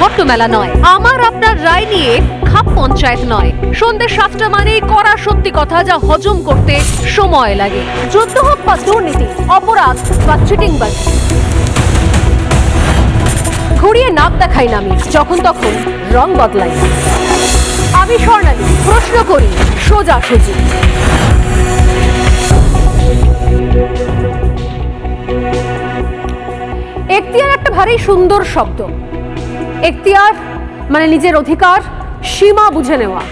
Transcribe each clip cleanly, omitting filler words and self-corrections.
ঘট্টমেলা নয়, আমার আপনার রায় নিয়ে খাপ পঞ্চায়েত নয়। সন্ধ্যে 7টা মানেই করা সত্যি কথা, যা হজম করতে সময় লাগে। যুদ্ধ হোক বা দুর্নীতি, অপরাধ বা চিটিংবাজি, ঘুরিয়ে নাক দেখাই না আমি, যখন তখন রং বদলাই। আমি স্বর্ণালী, প্রশ্ন করি সোজাসুজি। এখতিয়ার একটা ভারী সুন্দর শব্দ। এখতিয়ার মানে নিজের অধিকার, সীমা বুঝে নেওয়া।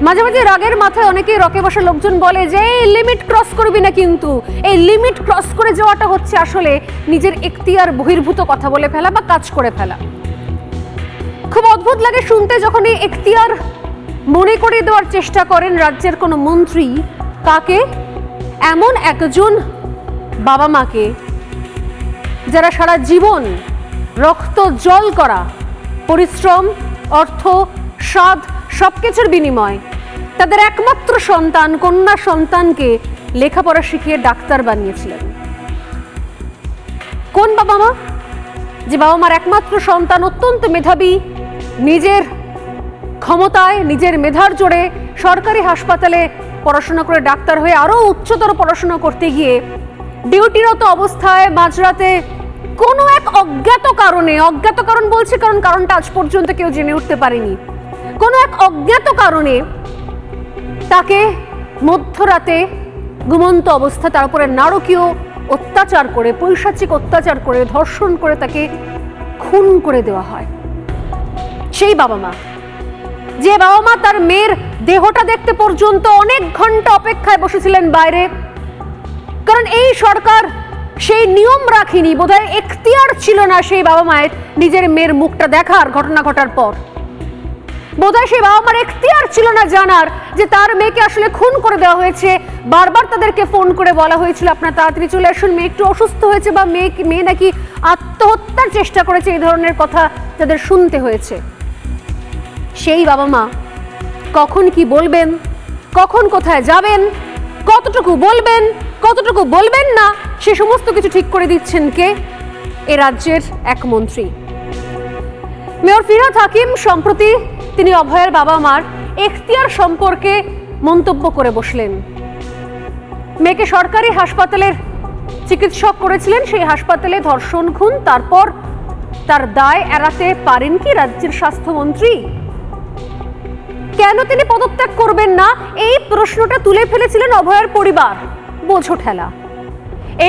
মাঝে মাঝে রাগের মাথায় অনেকেই রকে বসা লোকজন বলে যে এই লিমিট ক্রস করবি না, কিন্তু এই লিমিট ক্রস করে যাওয়াটা হচ্ছে আসলে নিজের এখতিয়ার বহির্ভূত কথা বলে ফেলা বা কাজ করে ফেলা। খুব অদ্ভুত লাগে শুনতে যখন এই এখতিয়ার মনে করে দেওয়ার চেষ্টা করেন রাজ্যের কোনো মন্ত্রী। কাকে? এমন একজন বাবা মাকে যারা সারা জীবন রক্ত জল করা পরিশ্রম, অর্থ, স্বাদ সবকিছুর বিনিময় তাদের একমাত্র সন্তান, কন্যা সন্তানকে লেখাপড়া শিখিয়ে ডাক্তার বানিয়েছিলেন। কোন বাবা মা? যে বাবা মার একমাত্র সন্তান অত্যন্ত মেধাবী, নিজের ক্ষমতায় নিজের মেধার জোরে সরকারি হাসপাতালে পড়াশোনা করে ডাক্তার হয়ে আরো উচ্চতর পড়াশোনা করতে গিয়ে ডিউটিরত অবস্থায় মাঝরাতে কোনো এক অজ্ঞাত কারণ বলছি কারণ কারণটা আজ পর্যন্ত কেউ জেনে উঠতে পারেনি, কোনো এক অজ্ঞাত কারণে তাকে মধ্যরাতে ঘুমন্ত অবস্থা, তার উপরে নারকীয় অত্যাচার করে, পৈশাচিক অত্যাচার করে, ধর্ষণ করে তাকে খুন করে দেওয়া হয়। সেই বাবা মা, যে বাবা মা তার মেয়ের দেহটা দেখতে পর্যন্ত অনেক ঘন্টা অপেক্ষায় বসেছিলেন বাইরে, কারণ এই সরকার সেই নিয়ম রাখেনি, বোধহয় এখতিয়ার ছিল না সেই বাবা মায়ের নিজের মেয়ের মুখটা দেখার ঘটনা ঘটার পর। বোধহয় সেই বাবা মার এখতিয়ার ছিল না জানার যে তার মেয়েকে আসলে খুন করে দেওয়া হয়েছে। বারবার তাদেরকে ফোন করে বলা হয়েছিল আপনারা তাড়াতাড়ি চলে আসুন, মেয়ে একটু অসুস্থ হয়েছে বা মেয়ে নাকি আত্মহত্যার চেষ্টা করেছে, এই ধরনের কথা যাদের শুনতে হয়েছে। সেই বাবা মা কখন কি বলবেন, কখন কোথায় যাবেন, কতটুকু বলবেন, কতটুকু বলবেন না, সে সমস্ত কিছু ঠিক করে দিচ্ছেন কে? এ রাজ্যের এক মন্ত্রী। মেয়র ফিরহাদ হাকিম সম্প্রতি তিনি অভয়ের বাবা মার এখতিয়ার সম্পর্কে মন্তব্য করে বসলেন। মেয়েকে সরকারি হাসপাতালের চিকিৎসক করেছিলেন, সেই হাসপাতালে ধর্ষণ, খুন, তারপর তার দায় এড়াতে পারেন কি রাজ্যের স্বাস্থ্যমন্ত্রী? কেন তিনি পদত্যাগ করবেন না, এই প্রশ্নটা তুলে ফেলেছিলেন অভয়ের পরিবার। বোঝো ঠেলা।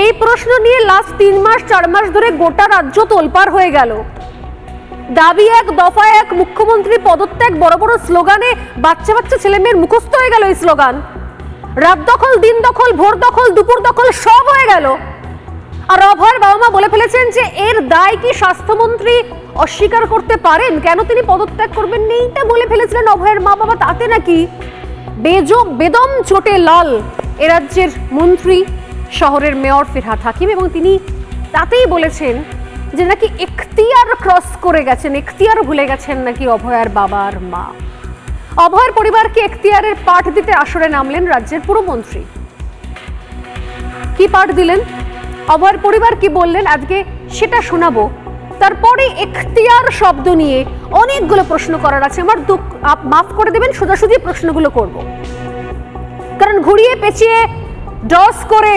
এই প্রশ্ন নিয়ে লাস্ট 3 মাস 4 মাস ধরে গোটা রাজ্য তোলপাড় হয়ে গেল। দাবি এক, দফা এক, মুখ্যমন্ত্রী পদত্যাগ, বড় বড় স্লোগানে বাচ্চা বাচ্চা ছেলে মেয়ের মুখস্থ হয়ে গেল এই স্লোগান। রাত দখল, দিন দখল, ভোর দখল, দুপুর দখল সব হয়ে গেল। আর অভয়ের বাবা মা বলে ফেলেছেন যে এর দায় কি স্বাস্থ্যমন্ত্রী অস্বীকার করতে পারেন, কেন তিনি পদত্যাগ করবেন এইটা বলে ফেলেছিলেন অভয়ের মা বাবা। তাতে নাকি বেদম চোটে লাল এ রাজ্যের মন্ত্রী, শহরের মেয়র ফিরহাদ হাকিম, এবং তিনি তাতেই বলেছেন যে নাকি এখতিয়ার ক্রস করে গেছেন, এখতিয়ার ভুলে গেছেন নাকি অভয়ের বাবার মা। অভয়ের পরিবারকে এখতিয়ারের পাঠ দিতে আসরে নামলেন রাজ্যের পুরমন্ত্রী। কি পাঠ দিলেন, অভয়ের পরিবার কি বললেন আজকে সেটা শোনাবো। তারপরে এখতিয়ার শব্দ নিয়ে অনেকগুলো প্রশ্ন করার আছে। আমার মাফ করে দেবেন, সোজাসুজি প্রশ্নগুলো করব, কারণ ঘুরিয়ে পেঁচিয়ে ডস করে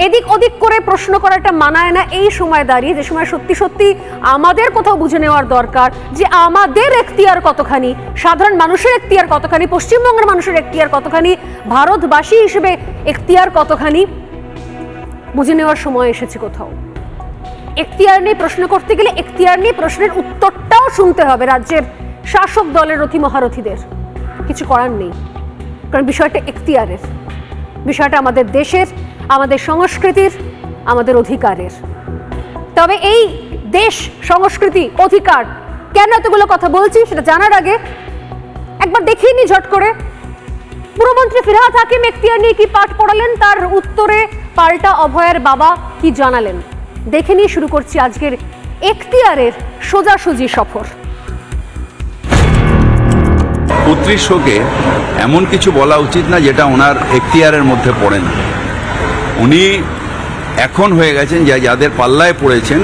এদিক ওদিক করে প্রশ্ন করাটা মানায় না এই সময় দাঁড়িয়ে, যে সময় সত্যি সত্যি আমাদের কোথাও বুঝে নেওয়ার দরকার যে আমাদের এখতিয়ার কতখানি, সাধারণ মানুষের এখতিয়ার কতখানি, পশ্চিমবঙ্গের মানুষের এখতিয়ার কতখানি, ভারতবাসী হিসেবে এখতিয়ার কতখানি, বুঝে নেওয়ার সময় এসেছে কোথাও। এখতিয়ার নিয়ে প্রশ্ন করতে গেলে এখতিয়ার নিয়ে প্রশ্নের উত্তরটাও শুনতে হবে রাজ্যের শাসক দলের রথী মহারথীদের। কিছু করার নেই, কারণ বিষয়টা এখতিয়ারের, বিষয়টা আমাদের দেশের, আমাদের সংস্কৃতির, আমাদের অধিকারের। তবে এই দেশ, সংস্কৃতি, অধিকার কেন এতগুলো কথা বলছি সেটা জানার আগে একবার দেখিয়ে নি ঝট করে পুরমন্ত্রী ফিরহাদ হাকিম এখতিয়ার নিয়ে কি পাঠ পড়ালেন, তার উত্তরে পাল্টা অভয়ের বাবা কি জানালেন। দেখে নিয়ে শুরু করছি আজকের এখতিয়ারের সোজাসুজি সফর। পুত্রীর শোকে এমন কিছু বলা উচিত না যেটা ওনার এখতিয়ারের মধ্যে পড়ে না। উনি এখন হয়ে গেছেন যাদের পাল্লায় পড়েছেন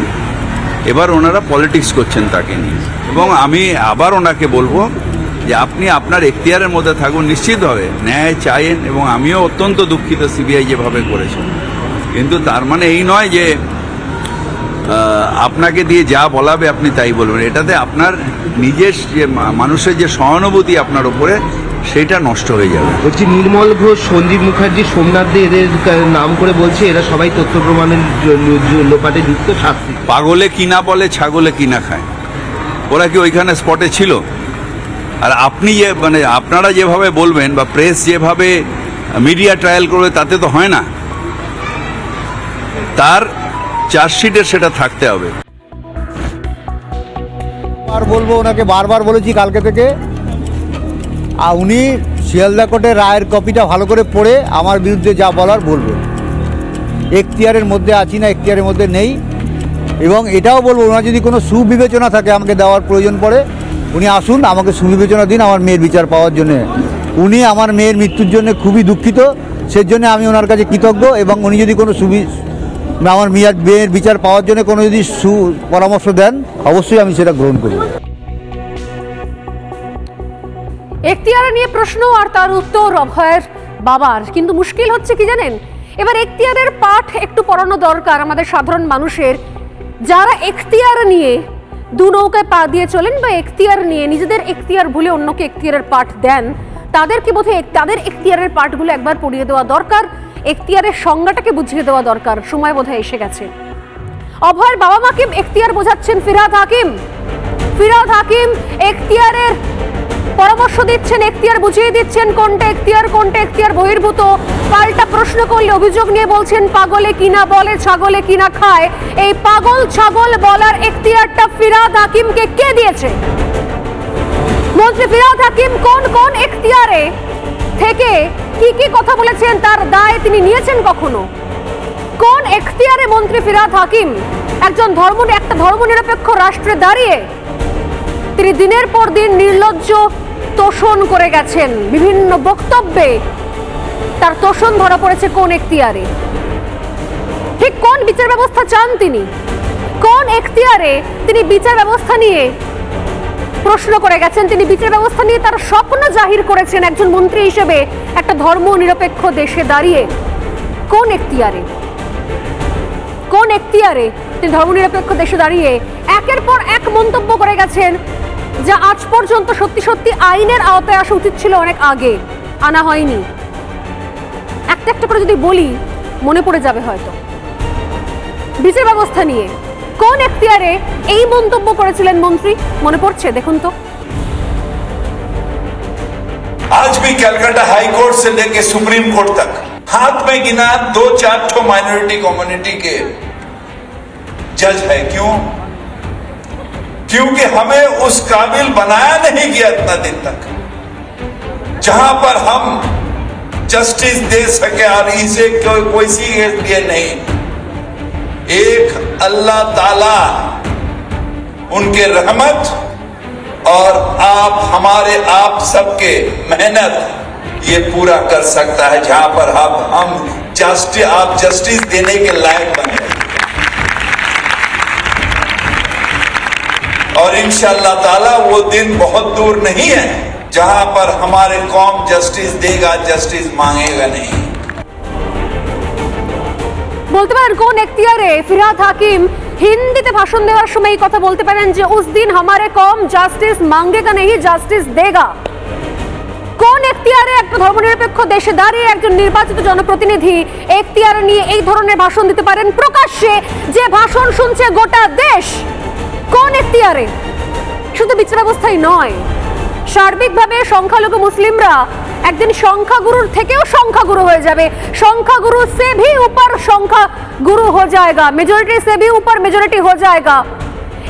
এবার ওনারা পলিটিক্স করছেন তাকে নিয়ে। এবং আমি আবার ওনাকে বলবো যে আপনি আপনার এখতিয়ারের মধ্যে থাকুন, নিশ্চিতভাবে ন্যায় চাইেন, এবং আমিও অত্যন্ত দুঃখিত সিবিআই যেভাবে করেছে, কিন্তু তার মানে এই নয় যে আপনাকে দিয়ে যা বলাবে আপনি তাই বলবেন। এটাতে আপনার নিজের যে মানুষের যে সহানুভূতি আপনার উপরে, সেটা নষ্ট হয়ে যাবে। বলছি নির্মল ঘোষ, সঞ্জীব মুখার্জি, সোমনাথ দে, এদের নাম করে বলছে এরা সবাই তথ্য প্রমাণের লোপাটে যুক্ত। শাস্তি পাগলে কিনা বলে, ছাগলে কিনা খায়। ওরা কি ওইখানে স্পটে ছিল? আর আপনি যে মানে আপনারা যেভাবে বলবেন বা প্রেস যেভাবে মিডিয়া ট্রায়াল করবে, তাতে তো হয় না। তার চার্জশিটে সেটা থাকতে হবে। আর বলবো, ওনাকে বারবার বলেছি কালকে থেকে, আর উনি শিয়ালদা কোর্টের রায়ের কপিটা ভালো করে পড়ে আমার বিরুদ্ধে যা বলার বলবেন। এখতিয়ারের মধ্যে আছি না, এখতিয়ারের মধ্যে নেই। এবং এটাও বলবো, ওনার যদি কোনো সুবিবেচনা থাকে আমাকে দেওয়ার প্রয়োজন পড়ে, উনি আসুন, আমাকে সুবিবেচনা দিন আমার মেয়ের বিচার পাওয়ার জন্যে। উনি আমার মেয়ের মৃত্যুর জন্য খুবই দুঃখিত, সেজন্য আমি ওনার কাছে কৃতজ্ঞ। এবং উনি যদি কোনো আমার মেয়ের বিচার পাওয়ার জন্য কোনো যদি পরামর্শ দেন, অবশ্যই আমি সেটা গ্রহণ করব। এখতিয়ার নিয়ে প্রশ্ন আর তার উত্তর অভয়ের বাবার, কিন্তু মুশকিল হচ্ছে কি জানেন, এবার এখতিয়ারের পাঠ একটু পড়ানো দরকার আমাদের সাধারণ মানুষের, যারা এখতিয়ার নিয়ে দু নৌকায় পা দিয়ে চলেন বা এখতিয়ার নিয়ে নিজেদের এখতিয়ার ভুলে অন্যকে এখতিয়ারের পাঠ দেন, তাদেরকে বোধহয় তাদের এখতিয়ারের পাঠগুলো একবার পড়িয়ে দেওয়া দরকার, এখতিয়ারের সংজ্ঞাটাকে বুঝিয়ে দেওয়া দরকার। সময় বোধহয় এসে গেছে। অভয়ের বাবা মাকে এখতিয়ার বোঝাচ্ছেন ফিরহাদ হাকিম। ফিরহাদ হাকিম এখতিয়ারের পরামর্শ দিচ্ছেন, এখতিয়ার বুঝিয়ে দিচ্ছেন কোনটা এখতিয়ার বহির্ভূত। পাল্টা প্রশ্ন করলে অভিযোগ নিয়ে বলছেন পাগলে কিনা বলে, ছাগলে কিনা খায়। এই পাগল ছাগল বলার এখতিয়ারটা ফিরহাদ হাকিমকে কে দিয়েছে? মন্ত্রী ফিরহাদ হাকিম কোন কোন এখতিয়ারে থেকে কি কি কথা বলেছেন, তার দায় তিনি নিয়েছেন কখনো? কোন এখতিয়ারে মন্ত্রী ফিরহাদ হাকিম একটা ধর্মনিরপেক্ষ রাষ্ট্রে দাঁড়িয়ে তিনি দিনের পর দিন নির্লজ্জ তোষণ করে গেছেন? বিভিন্ন বক্তব্যে তার তোষণ ধরা পড়েছে। কোন এখতিয়ারে, ঠিক কোন বিচার ব্যবস্থা চান তিনি? কোন এখতিয়ারে তিনি বিচার ব্যবস্থা নিয়ে প্রশ্ন করে গেছেন? তিনি বিচার ব্যবস্থা নিয়ে তার স্বপ্ন জাহির করেছেন একজন মন্ত্রী হিসেবে একটা ধর্মনিরপেক্ষ দেশে দাঁড়িয়ে। কোন এখতিয়ারে তিনি ধর্মনিরপেক্ষ দেশে দাঁড়িয়ে একের পর এক মন্তব্য করে গেছেন, যা আজ পর্যন্ত সত্যি সত্যি আইনের আওতায় আসা উচিত ছিল, অনেক আগে আনা হয়নি। একটা একটা করে যদি বলি মনে পড়ে যাবে হয়তো। বিচার ব্যবস্থা নিয়ে কোন এখতিয়ারে এই মন্তব্য করেছিলেন মন্ত্রী, মনে পড়ছে? দেখুন তো। आज भी कलकत्ता हाई कोर्ट से लेके सुप्रीम कोर्ट तक हाथ में गिना 2-4 ठो माइनॉरिटी कम्युनिटी के जज है। क्यों? क्योंकि हमें उस काबिल बनाया नहीं गया इतना दिन तक जहां पर हम जस्टिस दे सके। और इसे कोई सी लिए नहीं, एक अल्लाह ताला उनके रहमत और आप सबके मेहनत ये पूरा कर सकता है, जहां पर हम जस्टिस देने के लायक बने। और इंशाअल्लाह ताला वो दिन बहुत दूर नहीं है जहां पर हमारे कौम जस्टिस देगा, जस्टिस मांगेगा नहीं। বলতে পারেন কোন এখতিয়ারে ফিরহাদ হাকিম হিন্দিতে ভাষণ দেওয়ার সময় এই কথা বলতে পারেন যে উস দিন हमारे कौम জাস্টিস মাঙ্গেগা नहीं জাস্টিস দেগা? কোন এখতিয়ারে একটা ধর্মনিরপেক্ষ দেশে দাঁড়িয়ে একজন নির্বাচিত জনপ্রতিনিধি এখতিয়ার নিয়ে এই ধরনের ভাষণ দিতে পারেন প্রকাশ্যে, যে ভাষণ শুনছে গোটা দেশ? কোন এখতিয়ারে? শুধু বিচার ব্যবস্থাই নয়, সার্বিকভাবে সংখ্যালঘু মুসলিমরা একদিন সংখ্যাগুরুর থেকেও সংখ্যাগুরু হয়ে যাবে। সংখ্যাগুরু से भी ऊपर সংখ্যাগুরু हो जाएगा, मेजॉरिटी से भी ऊपर मेजॉरिटी हो जाएगा।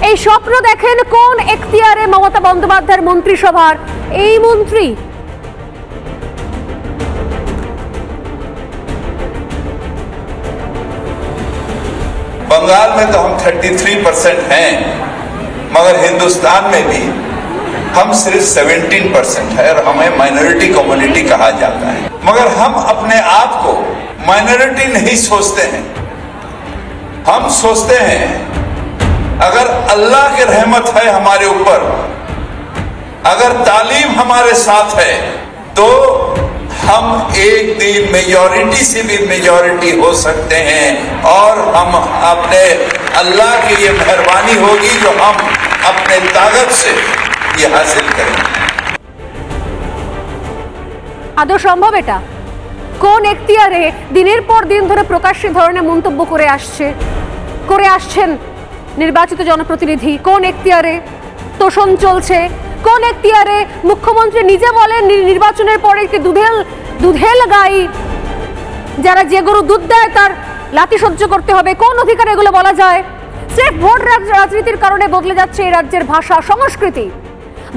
এই স্বপ্ন দেখেন কোন এখতিয়ারে মমতা বন্দ্যোপাধ্যায়ের মন্ত্রিসভার এই মন্ত্রী? बंगाल में तो हम 33% हैं, मगर हिंदुस्तान में भी हम सिर्फ 17% है और हमें माइनॉरिटी कम्युनिटी कहा जाता है। मगर हम अपने आप को माइनॉरिटी नहीं सोचते हैं, हम सोचते हैं अगर अल्लाह की रहमत है हमारे ऊपर, अगर तालीम हमारे साथ है, तो हम एक दिन मेजॉरिटी से भी मेजॉरिटी हो सकते हैं और हम अपने अल्लाह की ये मेहरबानी होगी जो हम अपने ताकत से ये हासिल करेंगे। আদৌ সম্ভব এটা? কোন এখতিয়ারে দিনের পর দিন ধরে প্রকাশ্যে ধরনের মন্তব্য করে আসছেন নির্বাচিত জনপ্রতিনিধি? কোন এখতিয়ারে তোষণ চলছে? কোন এখতিয়ারে মুখ্যমন্ত্রী নিজে বলেন নির্বাচনের পরে কি দুধেল গাই, যারা যে গরু দুধ দেয় তার লাথি সহ্য করতে হবে? কোন অধিকারে এগুলো বলা যায়? সির্ফ ভোট রাজনীতির কারণে বদলে যাচ্ছে এই রাজ্যের ভাষা সংস্কৃতি।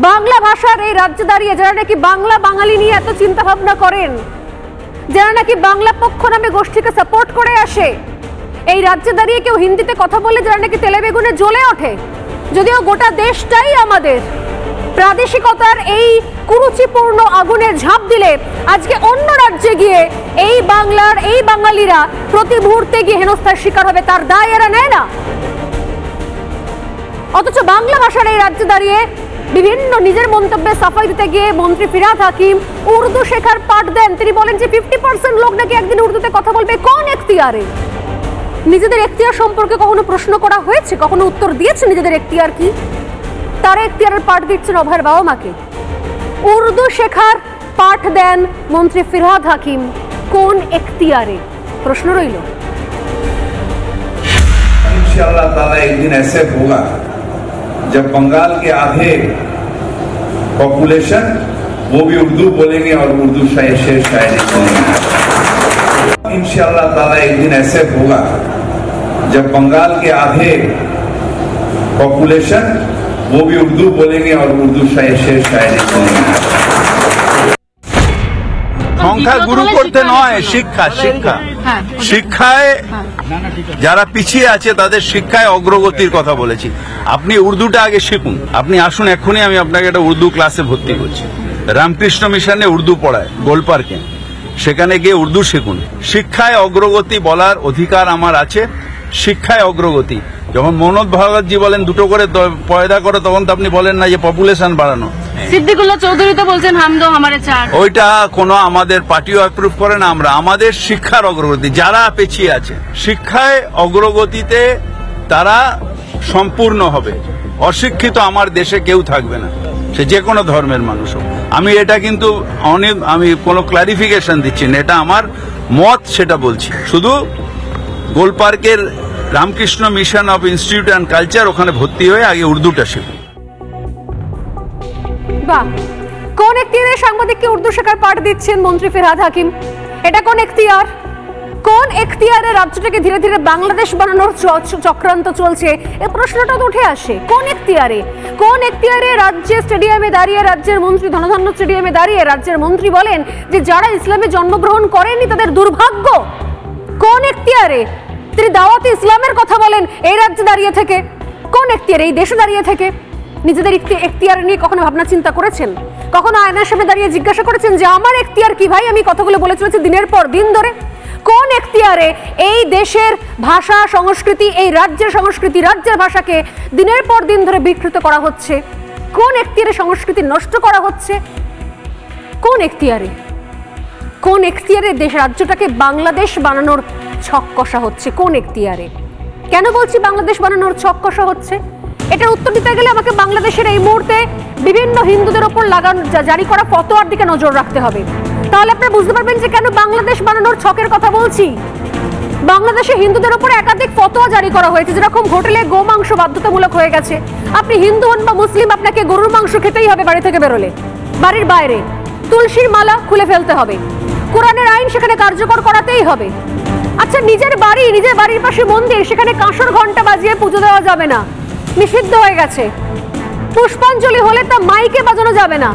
বাংলা ভাষার এই রাজ্যে দাঁড়িয়ে যারা নাকি বাংলা বাঙালি নিয়ে এত চিন্তা ভাবনা করেন, যারা নাকি বাংলা পক্ষ নামে গোষ্ঠীকে সাপোর্ট করে আসে, এই রাজ্যে দাঁড়িয়ে কেউ হিন্দিতে কথা বলে যারা নাকি তেলে বেগুনে জ্বলে ওঠে, যদিও গোটা দেশটাই আমাদের, প্রাদেশিকতার এই কুরুচিপূর্ণ আগুনে ঝাঁপ দিলে আজকে অন্য রাজ্যে গিয়ে এই বাংলার এই বাঙালিরা প্রতি মুহূর্তে গিয়ে হেনস্থার শিকার হবে, তার দায় এরা নেয় না। অথচ বাংলা ভাষার এই রাজ্যে দাঁড়িয়ে বিভিন্ন নিজের মন্তব্যে সাফাই দিতে গিয়ে মন্ত্রী ফিরহাদ হাকিম উর্দু শেখার পাঠ দেন। তিনি বলেন যে 50% লোক নাকি একদিন উর্দুতে কথা বলবে। কোন এখতিয়ারে? নিজেদের এখতিয়ার সম্পর্কে কখনো প্রশ্ন করা হয়েছে? কখনো উত্তর দিয়েছে নিজেদের এখতিয়ার কি? তারা এখতিয়ারের পাঠ দিচ্ছেন অভয়ের বাবা মাকে। উর্দু শেখার পাঠ দেন মন্ত্রী ফিরহাদ হাকিম। কোন এখতিয়ারে? প্রশ্ন রইল। इंशाअल्लाह ताला एक दिन ऐसे होगा जब बंगाल के आधे पॉपुलेशन वो भी उर्दू बोलेंगे और उर्दू शेर शायरी सुनेंगे। इंशाअल्लाह ताला एक दिन ऐसे होगा जब बंगाल के आधे पॉपुलेशन वो भी उर्दू बोलेंगे और उर्दू शेर शायरी सुनेंगे। সংখ্যা গুরু করতে নয়, শিক্ষা শিক্ষা শিক্ষায় যারা পিছিয়ে আছে তাদের শিক্ষায় অগ্রগতির কথা বলেছি। আপনি উর্দুটা আগে শিখুন। আপনি আসুন, এক্ষুনি আমি আপনাকে একটা উর্দু ক্লাসে ভর্তি করছি। রামকৃষ্ণ মিশনে উর্দু পড়ায় গোলপার্কে, সেখানে গিয়ে উর্দু শিখুন। শিক্ষায় অগ্রগতি বলার অধিকার আমার আছে। শিক্ষায় অগ্রগতি যখন মনোজ ভাগবতজি বলেন দুটো করে পয়দা করো, তখন তো আপনি বলেন না যে পপুলেশন বাড়ানো। সিদ্দিকুল্লাহ চৌধুরী তো বলছেন হাম দো হামারে চার। ওইটা কোনো আমাদের পার্টিও অ্যাপ্রুভ করে না। আমরা আমাদের শিক্ষার অগ্রগতি, যারা পেছিয়ে আছে শিক্ষায় অগ্রগতিতে তারা সম্পূর্ণ হবে। অশিক্ষিত আমার দেশে কেউ থাকবে না, সে যে কোনো ধর্মের মানুষ হোক। আমি এটা কিন্তু আমি কোনো ক্লারিফিকেশন দিচ্ছি না, এটা আমার মত, সেটা বলছি। শুধু গোলপার্কের Ramakrishna mission of institute and culture, ওখানে ভর্তি হয়ে আগে উর্দুটা শিখুন। বাহ, কোন এখতিয়ারে সাংবাদিককে উর্দু শেখার পাঠ দিচ্ছেন মন্ত্রী ফিরহাদ হাকিম? এটা কোন এখতিয়ার? কোন এখতিয়ারে রাজ্যটাকে ধীরে ধীরে বাংলাদেশ বানানোর চক্রান্ত চলছে? এই প্রশ্নটা তো উঠে আসে। কোন এখতিয়ারে? কোন এখতিয়ারে রাজ্যের স্টেডিয়ামে দাঁড়িয়ে রাজ্যের মন্ত্রী ধনধান্য স্টেডিয়ামে দাঁড়িয়ে রাজ্যের মন্ত্রী বলেন যে যারা ইসলামে জন্মগ্রহণ করেননি তাদের দুর্ভাগ্য? কোন এখতিয়ারে তিনি দাওয়াতে ইসলামের কথা বলেন এই রাজ্যে দাঁড়িয়ে থেকে? কোন এখতিয়ারে? এই দেশে দাঁড়িয়ে থেকে নিজেদের এখতিয়ার নিয়ে কখনো ভাবনা চিন্তা করেছেন? কখনো আয়নার সামনে দাঁড়িয়ে জিজ্ঞাসা করেছেন যে আমার এখতিয়ার কি ভাই? আমি কথাগুলো বলে চলেছি দিনের পর দিন ধরে। কোন এখতিয়ারে এই দেশের ভাষা সংস্কৃতি, এই রাজ্যের সংস্কৃতি, রাজ্যের ভাষাকে দিনের পর দিন ধরে বিকৃত করা হচ্ছে? কোন এখতিয়ারে সংস্কৃতি নষ্ট করা হচ্ছে? কোন এখতিয়ারে? কোন এখতিয়ারে দেশ রাজ্যটাকে বাংলাদেশ বানানোর ছক কষা হচ্ছে? কোন এখতিয়ারে? কেন বলছি বাংলাদেশ বানানোর ছক কষা হচ্ছে? এটার উত্তর দিতে গেলে আমাকে বাংলাদেশের এই মুহূর্তে বিভিন্ন হিন্দুদের ওপর জারি করা ফতোয়ার দিকে নজর রাখতে হবে। তাহলে আপনারা বুঝতে পারবেন যে কেন বাংলাদেশ বানানোর ছকের কথা বলছি। বাংলাদেশে হিন্দুদের ওপর একাধিক ফতোয়া জারি করা হয়েছে, যেরকম হোটেলে গোমাংস বাধ্যতামূলক হয়ে গেছে। আপনি হিন্দু হন বা মুসলিম, আপনাকে গরুর মাংস খেতেই হবে বাড়ি থেকে বেরোলে। বাড়ির বাইরে তুলসীর মালা খুলে ফেলতে হবে। কোরআনের আইন সেখানে কার্যকর করাতেই হবে। আচ্ছা, নিজের বাড়ির পাশে মন্দির, সেখানে কাঁসর ঘন্টা বাজিয়ে পুজো দেওয়া যাবে না, নিষিদ্ধ হয়ে গেছে। পুষ্পাঞ্জলি হলে তা মাইকে বাজানো যাবে না,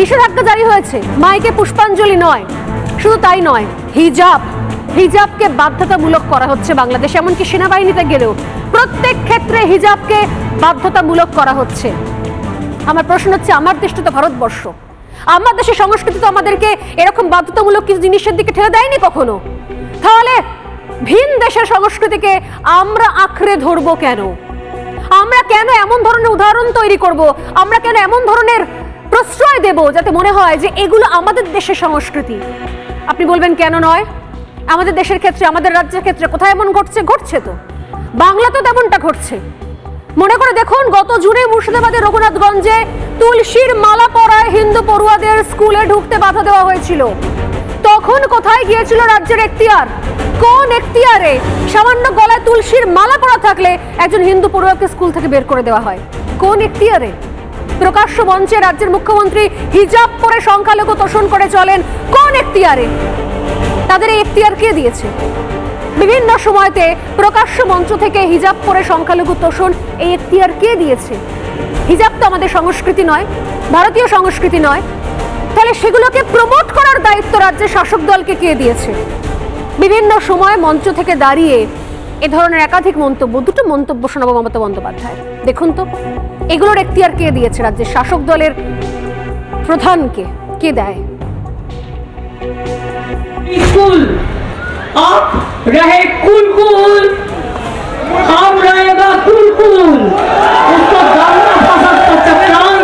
নিষেধাজ্ঞা জারি হয়েছে। মাইকে পুষ্পাঞ্জলি নয়। শুধু তাই নয়, হিজাবকে বাধ্যতামূলক করা হচ্ছে বাংলাদেশে। এমনকি সেনাবাহিনীতে গেলেও প্রত্যেক ক্ষেত্রে হিজাবকে বাধ্যতামূলক করা হচ্ছে। আমার প্রশ্ন হচ্ছে, আমার দেশটা তো ভারতবর্ষ, আমার দেশের সংস্কৃতি তো আমাদেরকে এরকম বাধ্যতামূলক কিছু জিনিসের দিকে ঠেলে দেয়নি কখনো। তাহলে ভিন দেশের সংস্কৃতিকে আমরা আঁকড়ে ধরবো কেন? আমরা কেন এমন ধরনের উদাহরণ তৈরি করব, আমরা কেন এমন ধরনের প্রশ্রয় দেব যাতে মনে হয় যে এগুলো আমাদের দেশের সংস্কৃতি? আপনি বলবেন কেন নয়? আমাদের দেশের ক্ষেত্রে, আমাদের রাজ্যের ক্ষেত্রে কোথায় এমন ঘটছে? ঘটছে তো, বাংলা তো তেমনটা ঘটছে। মনে করে দেখুন, গত জুনে মুর্শিদাবাদের রঘুনাথগঞ্জে তুলসীর মালা পরায় হিন্দু পড়ুয়াদের স্কুলে ঢুকতে বাধা দেওয়া হয়েছিল। তখন কোথায় গিয়েছিল রাজ্যের এখতিয়ার? কোন এখতিয়ারে সামান্য গলায় তুলসীর মালা পরা থাকলে একজন হিন্দু পড়ুয়াকে স্কুল থেকে বের করে দেওয়া হয়? কোন এখতিয়ারে? প্রকাশ্য মঞ্চে রাজ্যের মুখ্যমন্ত্রী হিজাব পরে সংখ্যালঘু তোষণ করে চলেন, কোন এখতিয়ারে? তাদের এই এখতিয়ার কে দিয়েছে? বিভিন্ন সময়তে প্রকাশ্য মঞ্চ থেকে হিজাব পরে সংখ্যালঘু তোষণ, এই এখতিয়ার কে দিয়েছে? হিজাব তো আমাদের সংস্কৃতি নয়, ভারতীয় সংস্কৃতি নয়, তাহলে সেগুলোকে প্রমোট করার দায়িত্ব রাজ্যের শাসক দলকে কে দিয়েছে? বিভিন্ন সময় মঞ্চ থেকে দাঁড়িয়ে এ ধরনের একাধিক মন্তব্য, দুটো মন্তব্য শোনাবো মমতা বন্দ্যোপাধ্যায়। দেখুন তো, এগুলোর এখতিয়ার কে দিয়েছে? রাজ্যের শাসক দলের প্রধানকে কে দেয়? स्कूल आप रहे कुल हम रहेगा कुल उसको गाना फसाद का चक्रान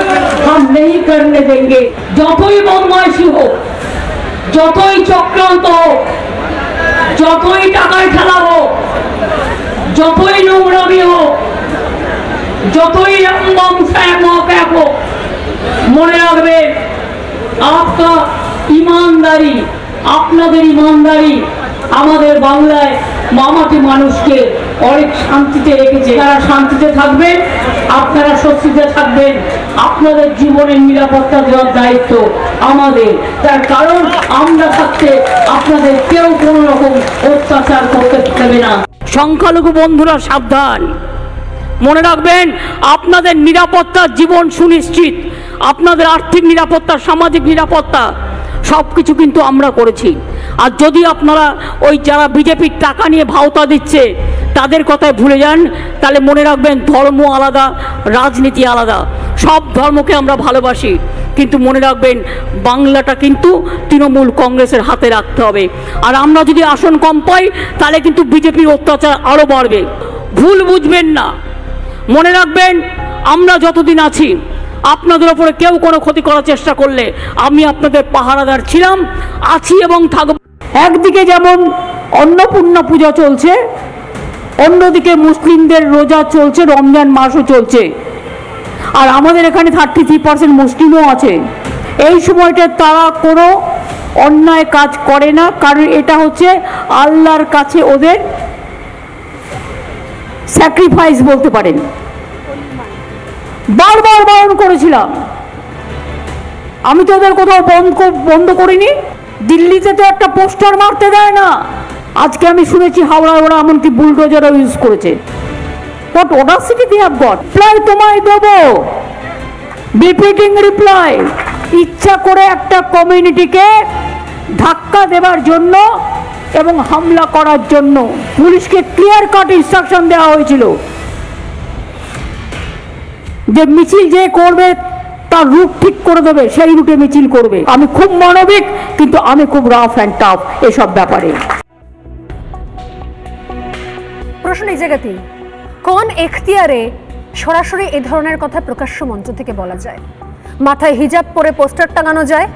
हम नहीं करने देंगे। যতই বদমাইশি হোক, যতই চক্রান্ত হোক, যতই টাকায় খেলা হোক, যতই নোংরামি হোক, যতই রম্বম ফ্যাম হোক, মনে রাখবেন आपका ईमानदारी, আপনাদের ইমানদারি আমাদের বাংলায় মামাটি মানুষকে অনেক শান্তিতে রেখেছে। তারা শান্তিতে থাকবেন, আপনারা স্বস্তিতে থাকবেন, আপনাদের জীবনের নিরাপত্তা দেওয়ার দায়িত্ব আমাদের। তার কারণ আমরা থাকতে আপনাদের কেউ কোনো রকম অত্যাচার করতে পারবে না। সংখ্যালঘু বন্ধুরা সাবধান, মনে রাখবেন আপনাদের নিরাপত্তা জীবন সুনিশ্চিত, আপনাদের আর্থিক নিরাপত্তা, সামাজিক নিরাপত্তা সবকিছু কিন্তু আমরা করেছি। আর যদি আপনারা ওই যারা বিজেপির টাকা নিয়ে ভাওতা দিচ্ছে তাদের কথায় ভুলে যান, তাহলে মনে রাখবেন ধর্ম আলাদা, রাজনীতি আলাদা। সব ধর্মকে আমরা ভালোবাসি, কিন্তু মনে রাখবেন বাংলাটা কিন্তু তৃণমূল কংগ্রেসের হাতে রাখতে হবে। আর আমরা যদি আসন কম পাই তাহলে কিন্তু বিজেপির অত্যাচার আরও বাড়বে। ভুল বুঝবেন না, মনে রাখবেন আমরা যতদিন আছি আপনাদের ওপরে কেউ কোনো ক্ষতি করার চেষ্টা করলে আমি আপনাদের পাহারাদার ছিলাম, আছি এবং থাকব। একদিকে যেমন অন্নপূর্ণা পূজা চলছে, অন্যদিকে মুসলিমদের রোজা চলছে, রমজান মাসও চলছে, আর আমাদের এখানে 33% মুসলিমও আছে। এই সময়টা তারা কোনো অন্যায় কাজ করে না, কারণ এটা হচ্ছে আল্লাহর কাছে ওদের স্যাক্রিফাইস বলতে পারেন। বারবার বারণ করেছিলাম, আমি তো ওদের কোথাও বন্ধ করিনি। দিল্লিতে তো একটা পোস্টার মারতে দেয় না, আজকে আমি শুনেছি হাওড়ায় ওরা এমনকি বুলডোজারও ইউজ করেছে। What audacity they have got. Reply তোমায় দেবো, রিপিটিং রিপ্লাই। ইচ্ছা করে একটা কমিউনিটিকে ধাক্কা দেবার জন্য এবং হামলা করার জন্য পুলিশকে ক্লিয়ার কাট ইনস্ট্রাকশন দেওয়া হয়েছিল যে মিছিল যে করবে তার রুট ঠিক করে দেবে, সেই রুটে মিছিল করবে। আমি খুব মানবিক, কিন্তু আমি খুব রাফ অ্যান্ড টাফ এসব ব্যাপারে। প্রশ্ন এই জায়গাতেই, কোন এখতিয়ারে সরাসরি এ ধরনের কথা প্রকাশ্য মঞ্চ থেকে বলা যায়? মাথায় হিজাব পরে পোস্টার টাঙানো যায়,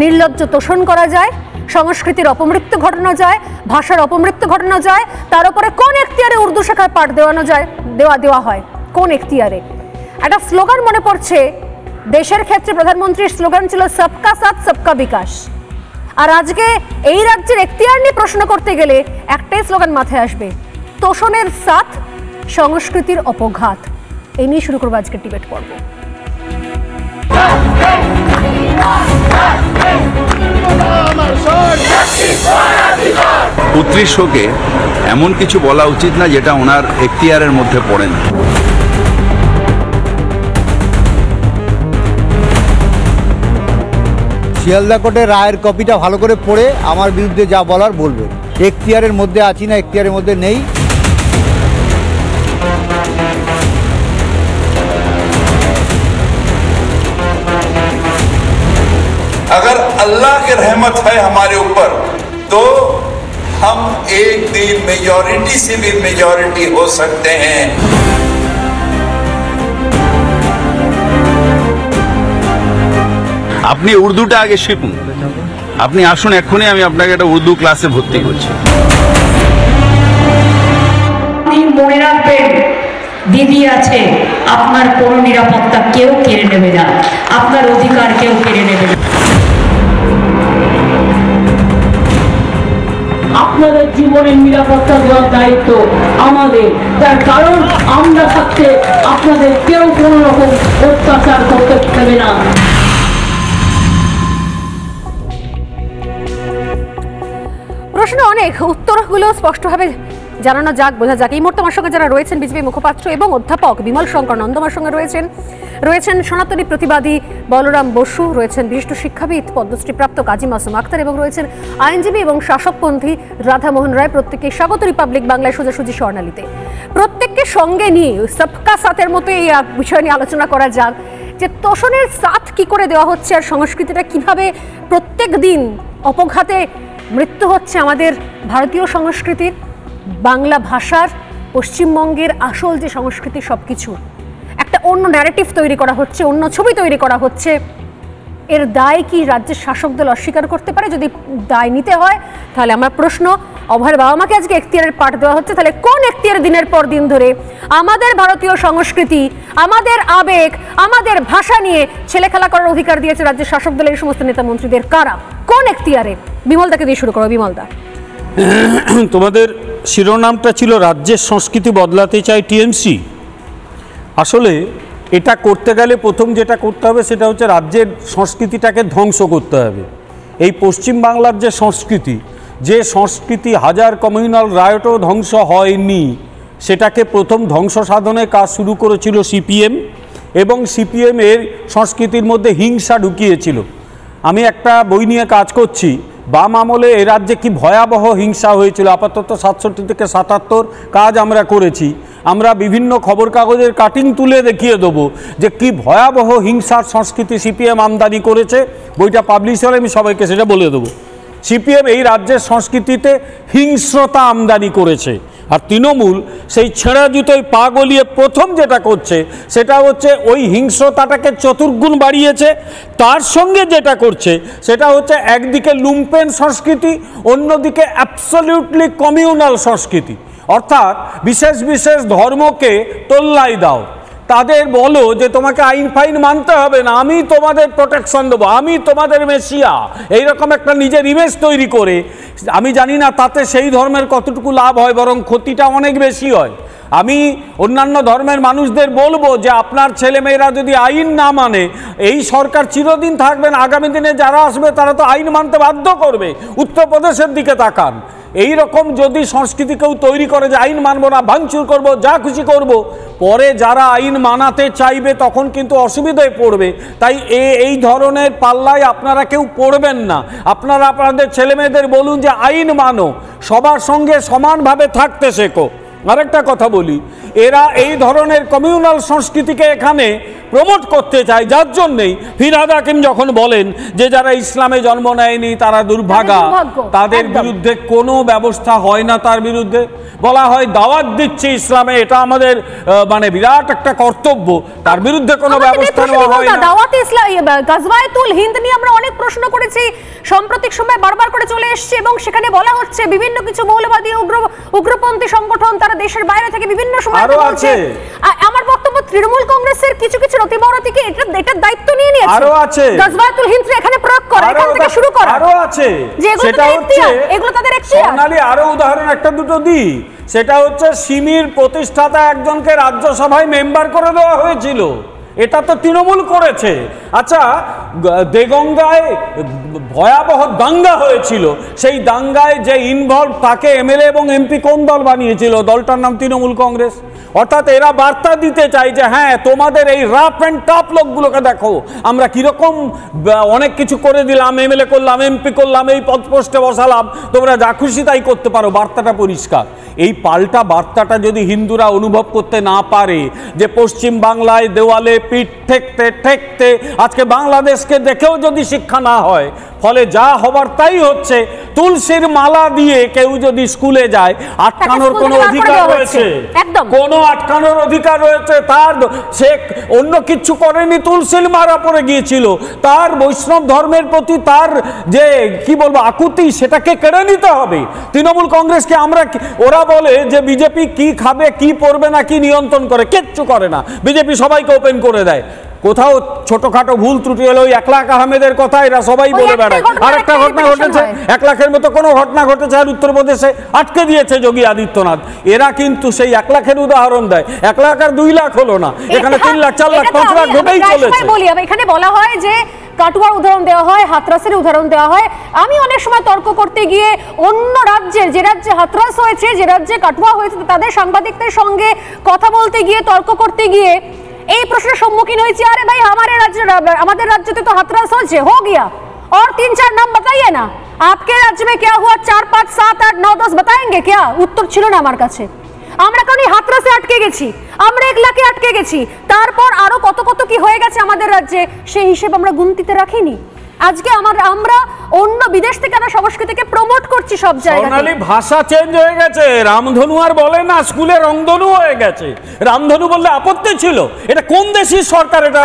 নির্লজ্জ তোষণ করা যায়, সংস্কৃতির অপমৃত্যু ঘটানো যায়, ভাষার অপমৃত্যু ঘটানো যায়, তার উপরে কোন এখতিয়ারে উর্দু শাখায় পাঠ দেওয়ানো যায়, দেওয়া হয়? কোন এখতিয়ারে? একটা স্লোগান মনে পড়ছে, দেশের ক্ষেত্রে প্রধানমন্ত্রীর স্লোগান ছিল সবকা সাথ সবকা বিকাশ। আর আজকে এই রাজ্যের এখতিয়ার নিয়ে প্রশ্ন করতে গেলে একটাই স্লোগান মাথায় আসবে, তোষণের সাথ, সংস্কৃতির অপঘাত। এই নিয়ে শুরু করবো আজকের ডিবেট পর্ব। পুত্রীর শোকে এমন কিছু বলা উচিত না যেটা ওনার এখতিয়ারের মধ্যে পড়ে না। শিয়ালদা কোর্টের রায়ের কপিটা ভালো করে পড়ে আমার বিরুদ্ধে যা বলার বলবেন। এখতিয়ারের মধ্যে আছি না এখতিয়ারের মধ্যে নেই, अगर अल्लाह की रहमत है हमारे ऊपर तो हम एक दिन मेजॉरिटी से भी मेजॉरिटी हो सकते हैं। আপনি উর্দুটা আগে শিখুন, আপনি আসুন এক্ষুনি, আমি আপনাকে একটা উর্দু ক্লাসে ভর্তি করছি। মনে রাখবেন, দিদি আছে, আপনার কোনো নিরাপত্তা কেউ কেড়ে নেবে না, আপনার অধিকার কেউ কেড়ে নেবে না। আপনাদের জীবনের নিরাপত্তা দেওয়ার দায়িত্ব আমাদের, তার কারণ আমরা থাকতে আপনাদের কেউ কোনো রকম অত্যাচার করতে পারবে না। প্রশ্ন অনেক, উত্তরগুলো স্পষ্টভাবে জানানো যাক, বোঝা যাক। এই মুহূর্তে আমার সঙ্গে যারা রয়েছেন বিজেপি মুখপাত্র এবং অধ্যাপক বিমল শঙ্কর নন্দ আমার সঙ্গে রয়েছেন সনাতনী প্রতিবাদী বলরাম বসু, রয়েছেন বিশিষ্ট শিক্ষাবিদ পদ্মশ্রীপ্রাপ্ত কাজী মাসুম আক্তার এবং রয়েছেন আইনজীবী এবং শাসকপন্থী রাধামোহন রায়। প্রত্যেককে স্বাগত রিপাবলিক বাংলায় সোজাসুজি স্বর্ণালীতে। প্রত্যেককে সঙ্গে নিয়ে সবকা সাথের মতো এই বিষয় নিয়ে আলোচনা করা যাক যে তোষণের সাথ কি করে দেওয়া হচ্ছে আর সংস্কৃতিটা কিভাবে প্রত্যেক দিন অপঘাতে মৃত্যু হচ্ছে আমাদের ভারতীয় সংস্কৃতির, বাংলা ভাষার, পশ্চিমবঙ্গের আসল যে সংস্কৃতি সবকিছু একটা অন্য ন্যারেটিভ তৈরি করা হচ্ছে, অন্য ছবি তৈরি করা হচ্ছে। এর দায় কি রাজ্যের শাসক দল অস্বীকার করতে পারে? যদি দায় নিতে হয় তাহলে আমার প্রশ্ন, অভয়ের বাবা মাকে আজকে এখতিয়ারের পাঠ দেওয়া হচ্ছে, তাহলে কোন এখতিয়ার দিনের পর দিন ধরে আমাদের ভারতীয় সংস্কৃতি, আমাদের আবেগ, আমাদের ভাষা নিয়ে ছেলে খেলা করার অধিকার দিয়েছে রাজ্যের শাসক দলের এই সমস্ত নেতা মন্ত্রীদের? কারা, কোন এখতিয়ারে? বিমলদাকে দিয়ে শুরু করো। বিমলদা, তোমাদের শিরোনামটা ছিল রাজ্যের সংস্কৃতি বদলাতে চাই টিএমসি। আসলে এটা করতে গেলে প্রথম যেটা করতে হবে সেটা হচ্ছে রাজ্যের সংস্কৃতিটাকে ধ্বংস করতে হবে। এই পশ্চিমবাংলার যে সংস্কৃতি হাজার কমিউনাল রায়টও ধ্বংস হয়নি, সেটাকে প্রথম ধ্বংস সাধনে কাজ শুরু করেছিল সিপিএম, এবং সিপিএম এর সংস্কৃতির মধ্যে হিংসা ঢুকিয়েছিল। আমি একটা বই নিয়ে কাজ করছি, বাম আমলে এ রাজ্যে কি ভয়াবহ হিংসা হয়েছিল। আপাতত 67 থেকে 77 কাজ আমরা করেছি। আমরা বিভিন্ন খবর কাগজের কাটিং তুলে দেখিয়ে দেবো যে কি ভয়াবহ হিংসার সংস্কৃতি সিপিএম আমদানি করেছে। বইটা পাবলিশ হলে আমি সবাইকে সেটা বলে দেবো। সিপিএম এই রাজ্যের সংস্কৃতিতে হিংস্রতা আমদানি করেছে, আর তৃণমূল সেই ছেঁড়া জুতোয় পা গলিয়ে প্রথম যেটা করছে সেটা হচ্ছে ওই হিংস্রতাটাকে চতুর্গুণ বাড়িয়েছে। তার সঙ্গে যেটা করছে সেটা হচ্ছে একদিকে লুম্পেন সংস্কৃতি, অন্যদিকে অ্যাবসলিউটলি কমিউনাল সংস্কৃতি। অর্থাৎ বিশেষ বিশেষ ধর্মকে তোল্লাই দাও, তাদের বলো যে তোমাকে আইন ফাইন মানতে হবে না, আমি তোমাদের প্রোটেকশন দেবো, আমি তোমাদের মেসিয়া, এইরকম একটা নিজের ইমেজ তৈরি করে। আমি জানি না তাতে সেই ধর্মের কতটুকু লাভ হয়, বরং ক্ষতিটা অনেক বেশি হয়। আমি অন্যান্য ধর্মের মানুষদের বলবো যে আপনার ছেলেমেয়েরা যদি আইন না মানে, এই সরকার চিরদিন থাকবেন, আগামী দিনে যারা আসবে তারা তো আইন মানতে বাধ্য করবে। উত্তরপ্রদেশের দিকে তাকান, এই রকম যদি সংস্কৃতি কেউ তৈরি করে যে আইন মানবো না, ভাঙচুর করব, যা খুশি করব, পরে যারা আইন মানাতে চাইবে তখন কিন্তু অসুবিধায় পড়বে। তাই এই ধরনের পাল্লায় আপনারা কেউ পড়বেন না। আপনারা আপনাদের ছেলেমেয়েদের বলুন যে আইন মানো, সবার সঙ্গে সমানভাবে থাকতে শেখো। আরেকটা কথা বলি, এরা এই ধরনের কমিউনাল সংস্কৃতিকে এখানে প্রমোট করতে চায়, যার জন্যেই ফিরহাদ হাকিম যখন বলেন যে যারা ইসলামে জন্ম নেয়নি তারা দুর্ভাগা, তাদের বিরুদ্ধে কোনো ব্যবস্থা হয় না। তার বিরুদ্ধে বলা হয় দাওয়াত দিচ্ছে ইসলামে, এটা আমাদের মানে বিরাট একটা কর্তব্য, তার বিরুদ্ধে কোনো ব্যবস্থা নেওয়া হয় না। দাওয়াত ইসলাম, গাজওয়াতুল হিন্দ নিয়ে আমরা অনেক প্রশ্ন করেছি, সাম্প্রতিক সময় বারবার করে চলে এসেছে, এবং সেখানে বলা হচ্ছে বিভিন্ন কিছু মৌলবাদী উগ্রপন্থী সংগঠন তারা দেশের বাইরে থেকে বিভিন্ন সময় বলছে। আমার বক্তব্য, তৃণমূল কংগ্রেসের কিছু কিছু নথিবরতিকে এটার দায়িত্ব নিয়ে নিয়েছে, আরো আছে গাজওয়াতুল হিন্দ এখানে প্রয়োগ করা, এখান থেকে শুরু করা, আরো আছে, সেটা হচ্ছে এগুলো তাদের এখতিয়ার। সোনালী আরো উদাহরণ একটা দুটো দিই, সেটা হচ্ছে সিমির প্রতিষ্ঠাতা একজনকে রাজ্যসভায় মেম্বার করে দেওয়া হয়েছিল, এটা তো তৃণমূল করেছে। আচ্ছা, দেগঙ্গায় ভয়াবহ দাঙ্গা হয়েছিল, সেই দাঙ্গায় যে ইনভলভ তাকে এমএলএ এবং এমপি কোন দল বানিয়েছিল? দলটার নাম তৃণমূল কংগ্রেস। অর্থাৎ এরা বার্তা দিতে চাই যে হ্যাঁ, তোমাদের এই রাফ অ্যান্ড টাফ লোকগুলোকে দেখো, আমরা কিরকম অনেক কিছু করে দিলাম, এমএলএ করলাম, এমপি করলাম, এই পদপোস্টে বসালাম, তোমরা যা খুশি তাই করতে পারো। বার্তাটা পরিষ্কার। এই পাল্টা বার্তাটা যদি হিন্দুরা অনুভব করতে না পারে যে পশ্চিম বাংলায় দেওয়ালে পিঠ ঠেকতে ঠেকতে আজকে বাংলাদেশকে দেখেও যদি শিক্ষা না হয়, ফলে যা হবার তাই হচ্ছে। তুলসীর মালা দিয়ে কেউ যদি স্কুলে যায়, আটকানোর কোনো অধিকার রয়েছে? কোনো আটকানোর অধিকার রয়েছে তার, সে অন্য কিছু করেনি, তুলসিল মারা পড়ে গিয়েছিল, তার বৈষ্ণব ধর্মের প্রতি তার যে কি বলবো আকুতি সেটাকে কেড়ে নিতে হবে। তৃণমূল কংগ্রেসকে আমরা, ওরা বলে যে বিজেপি কি খাবে কি পড়বে না কি নিয়ন্ত্রণ করে, কিচ্ছু করে না, বিজেপি সবাইকে ওপেন করে দেয়। কোথাও ছোটখাটো ভুল ত্রুটি হলো ওই 1 লাখ আহমেদের কথা এরা সবাই বলে বেড়ায়। আর একটা ঘটনা ঘটেছে, 1 লাখের মতো কোনো ঘটনা ঘটেছে আর উত্তরপ্রদেশে আটকে দিয়েছে যোগী আদিত্যনাথ। এরা কিন্তু সেই 1 লাখের উদাহরণ দেয়, 1 লাখ আর 2 লাখ হলো না, এখানে 3 লাখ 4 লাখ 5 লাখ ঘটেই চলেছে। এখানে বলা হয় যে কাটুয়ার উদাহরণ দেওয়া হয়, হাতরাসের উদাহরণ দেওয়া হয়। আমি অনেক সময় তর্ক করতে গিয়ে অন্য রাজ্যের, যে রাজ্যে হাতরাস হয়েছে, যে রাজ্যে কাটুয়া হয়েছে, তাদের সাংবাদিকদের সঙ্গে কথা বলতে গিয়ে, তর্ক করতে গিয়ে এই প্রশ্নের সম্মুখীন হয়েছি, আরে ভাই আমাদের রাজ্যতে তো হাতরাস হয়েছে, हो गया, और 3-4 नाम बताइए ना, आपके राज्य में क्या हुआ, 4, 5, 7, 8, 9, 10 बताएंगे क्या? উত্তর ছিল না আমার কাছে। আমরা কারণ হাতরাসে আটকে গেছি, আমরা 1 লাখে আটকে গেছি, তারপর আরো কত কত কি হয়ে গেছে আমাদের রাজ্যে, সেই হিসেব আমরা গুনতিতে রাখিনি। আজকে আমরা অন্য বিদেশ থেকে আমরা সংস্কৃতিকে প্রমোট করছি সব জায়গায়। সোনালী ভাষা চেঞ্জ হয়ে গেছে, রামধনু আর বলে না, স্কুলে রংধনু হয়ে গেছে। রামধনু বললে আপত্তি ছিল, এটা কোন দেশের সরকার? এটা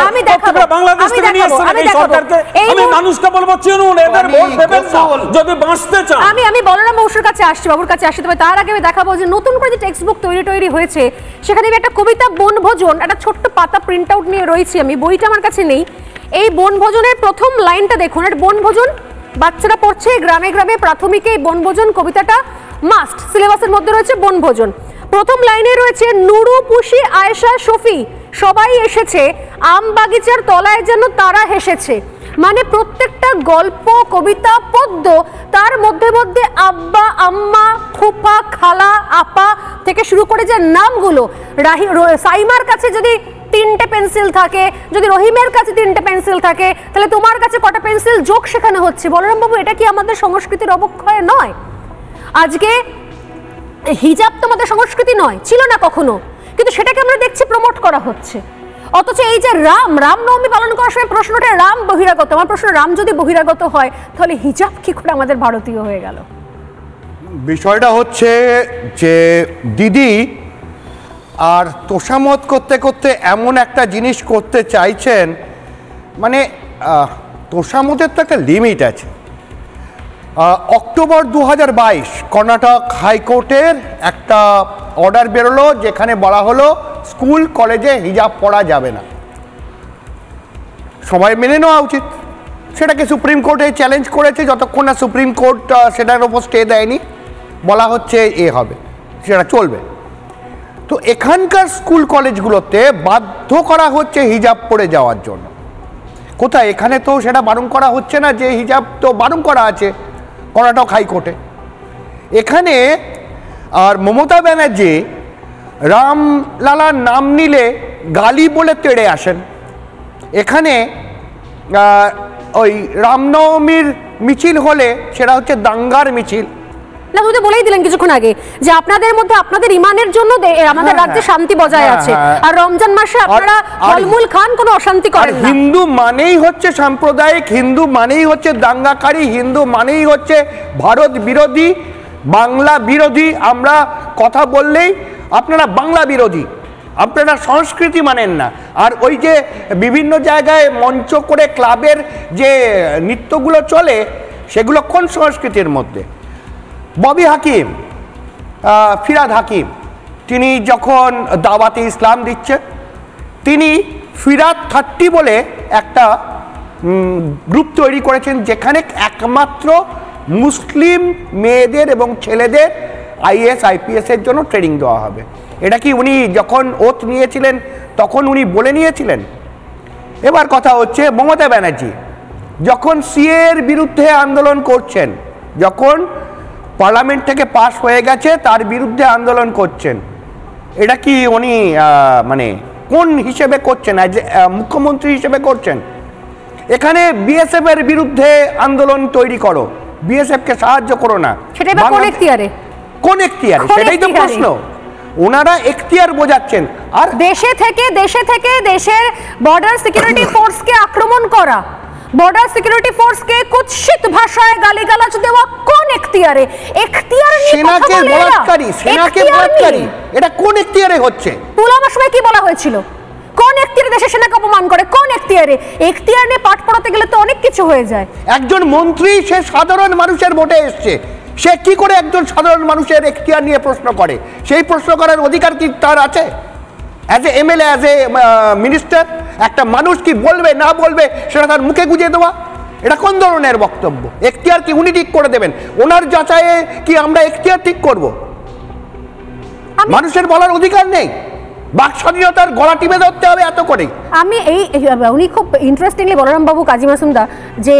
বাংলাদেশ থেকে নিয়ে এসেছেন এই সরকারকে। আমি মানুষকে বলবো চিনুন, এদের ভোট দেবেন না যদি বাঁচতে চান। আমি বলরাম মৌসুর কাছে আসছি, বাবুর কাছে আসছি, তবে তার আগে আমি দেখাবো যে নতুন করে যে টেক্সট বুক তৈরি হয়েছে, সেখানে আমি একটা কবিতা বনভোজন, একটা ছোট্ট পাতা প্রিন্ট আউট নিয়ে রয়েছি আমি, বইটা আমার কাছে নেই। এই বনভোজনের প্রথম লাইনটা দেখুন, এটা বনভোজন বাচ্চারা পড়ছে গ্রামে গ্রামে, প্রাথমিকে এই বনভোজন কবিতাটা মাস্ট, সিলেবাসের মধ্যে রয়েছে বনভোজন। প্রথম লাইনে রয়েছে, নুরু, পুষি, আয়েশা, শফি সবাই এসেছে, আম বাগিচার তলায় যেন তারা হেসেছে। মানে প্রত্যেকটা গল্প, কবিতা, পদ্য, তার মধ্যে মধ্যে আব্বা, আম্মা, ফুপা, খালা, আপা থেকে শুরু করে যে নামগুলো, সাইমার কাছে যদি 3টে পেন্সিল থাকে, যদি রহিমের কাছে 3টে পেন্সিল থাকে, তাহলে তোমার কাছে কটা পেন্সিল যোগ শেখানো হচ্ছে। বলরাম বাবু, এটা কি আমাদের সংস্কৃতির অবক্ষয় নয়? আজকে হিজাব তো আমাদের সংস্কৃতি নয়, ছিল না কখনো, কিন্তু সেটাকে আমরা দেখছি প্রমোট করা হচ্ছে। অথচ এই যে রামনবমী পালন করার সময় প্রশ্নটা রাম বহিরাগত, আমার প্রশ্ন, রাম যদি বহিরাগত হয় তাহলে হিজাব কি করে আমাদের ভারতীয় হয়ে গেল? বিষয়টা হচ্ছে যে দিদি আর তোষামত করতে করতে এমন একটা জিনিস করতে চাইছেন, মানে তোষামতের তো একটা লিমিট আছে। অক্টোবর 2022 কর্ণাটক হাইকোর্টের একটা অর্ডার বেরোলো, যেখানে বলা হলো স্কুল কলেজে হিজাব পরা যাবে না। সবাই মেনে নেওয়া উচিত। সেটাকে সুপ্রিম কোর্টে চ্যালেঞ্জ করেছে, যতক্ষণ না সুপ্রিম কোর্ট সেটার ওপর স্টে দেয়নি, বলা হচ্ছে হবে, সেটা চলবে। তো এখানকার স্কুল কলেজগুলোতে বাধ্য করা হচ্ছে হিজাব পরে যাওয়ার জন্য। কোথায়? এখানে তো সেটা বারণ করা হচ্ছে না, যে হিজাব তো বারণ করা আছে কর্ণাটক হাইকোর্টে। এখানে আর মমতা ব্যানার্জি রামলালার নাম নিলে গালি বলে তেড়ে আসেন। এখানে ওই রামনবমীর মিছিল হলে সেটা হচ্ছে দাঙ্গার মিছিল। না, তুমি তো বলেই দিলেন কিছুক্ষণ আগে যে আপনাদের মধ্যে আপনাদের ইমানের জন্য আমাদের রাজ্যে শান্তি বজায় আছে, আর রমজান মাসে আপনারা ফলমূল খান, কোনো অশান্তি করেন না। হিন্দু মানেই হচ্ছে সাম্প্রদায়িক, হিন্দু মানেই হচ্ছে দাঙ্গাকারী, হিন্দু মানেই হচ্ছে ভারত বিরোধী, বাংলা বিরোধী। আমরা কথা বললেই আপনারা বাংলা বিরোধী, আপনারা সংস্কৃতি মানেন না। আর ওই যে বিভিন্ন জায়গায় মঞ্চ করে ক্লাবের যে নৃত্যগুলো চলে, সেগুলো কোন সংস্কৃতির মধ্যে? ববি হাকিম, ফিরাদ হাকিম, তিনি যখন দাওয়াতে ইসলাম দিচ্ছেন, তিনি ফিরাদ 30 বলে একটা গ্রুপ তৈরি করেছেন, যেখানে একমাত্র মুসলিম মেয়েদের এবং ছেলেদের IAS IPS এর জন্য ট্রেনিং দেওয়া হবে। এটা কি উনি যখন ওথ নিয়েছিলেন তখন উনি বলে নিয়েছিলেন? এবার কথা হচ্ছে মমতা ব্যানার্জি যখন CA এর বিরুদ্ধে আন্দোলন করছেন, যখন পার্লামেন্ট থেকে পাস হয়ে গেছে তার বিরুদ্ধে আন্দোলন করছেন, এটা কি উনি মানে কোন হিসেবে করছেন? মুখ্যমন্ত্রী হিসেবে করছেন? এখানে BSF এর বিরুদ্ধে আন্দোলন তৈরি করো, BSF কে সাহায্য করো না, কোন এখতিয়ারে? সেটাই তো প্রশ্ন। ওনারা এখতিয়ার বোঝাচ্ছেন, আর দেশে থেকে দেশের বর্ডার সিকিউরিটি ফোর্সকে আক্রমণ করা, बॉर्डर सिक्योरिटी फोर्स के कुत्सित भाषाয় গালিগালাজ দেওয়া কোন এখতিয়ারে? এখতিয়ার নিয়ে সেনাকে বলাৎকারী, সেনাকে বলাৎকারী, এটা কোন এখতিয়ারে হচ্ছে? পুলওয়ামার সময় কি বলা হয়েছিল? কোন এখতিয়ারে দেশের সেনাকে অপমান করে? কোন এখতিয়ারে? এখতিয়ার নিয়ে পাঠ পড়াতে গেলে তো অনেক কিছু হয়ে যায়। একজন মন্ত্রী, সে সাধারণ মানুষের ভোটে এসছে, সে কি করে একজন সাধারণ মানুষের এখতিয়ার নিয়ে প্রশ্ন করে? সেই প্রশ্ন করার অধিকার কি তার আছে? As a MLA, as a minister, একটা মানুষ কি বলবে না বলবে সেটা তার মুখে গুঁজে দেওয়া, এটা কোন ধরনের বক্তব্য? এখতিয়ার কি উনি ঠিক করে দেবেন? ওনার যাচাইয়ে কি আমরা এখতিয়ার ঠিক করব? মানুষের বলার অধিকার নেই, বাক স্বাধীনতার গলা টিপে ধরতে হবে এত করে। আমি উনি খুব ইন্টারেস্টিংলি বলরাম বাবু কাজী মাসুমদা যে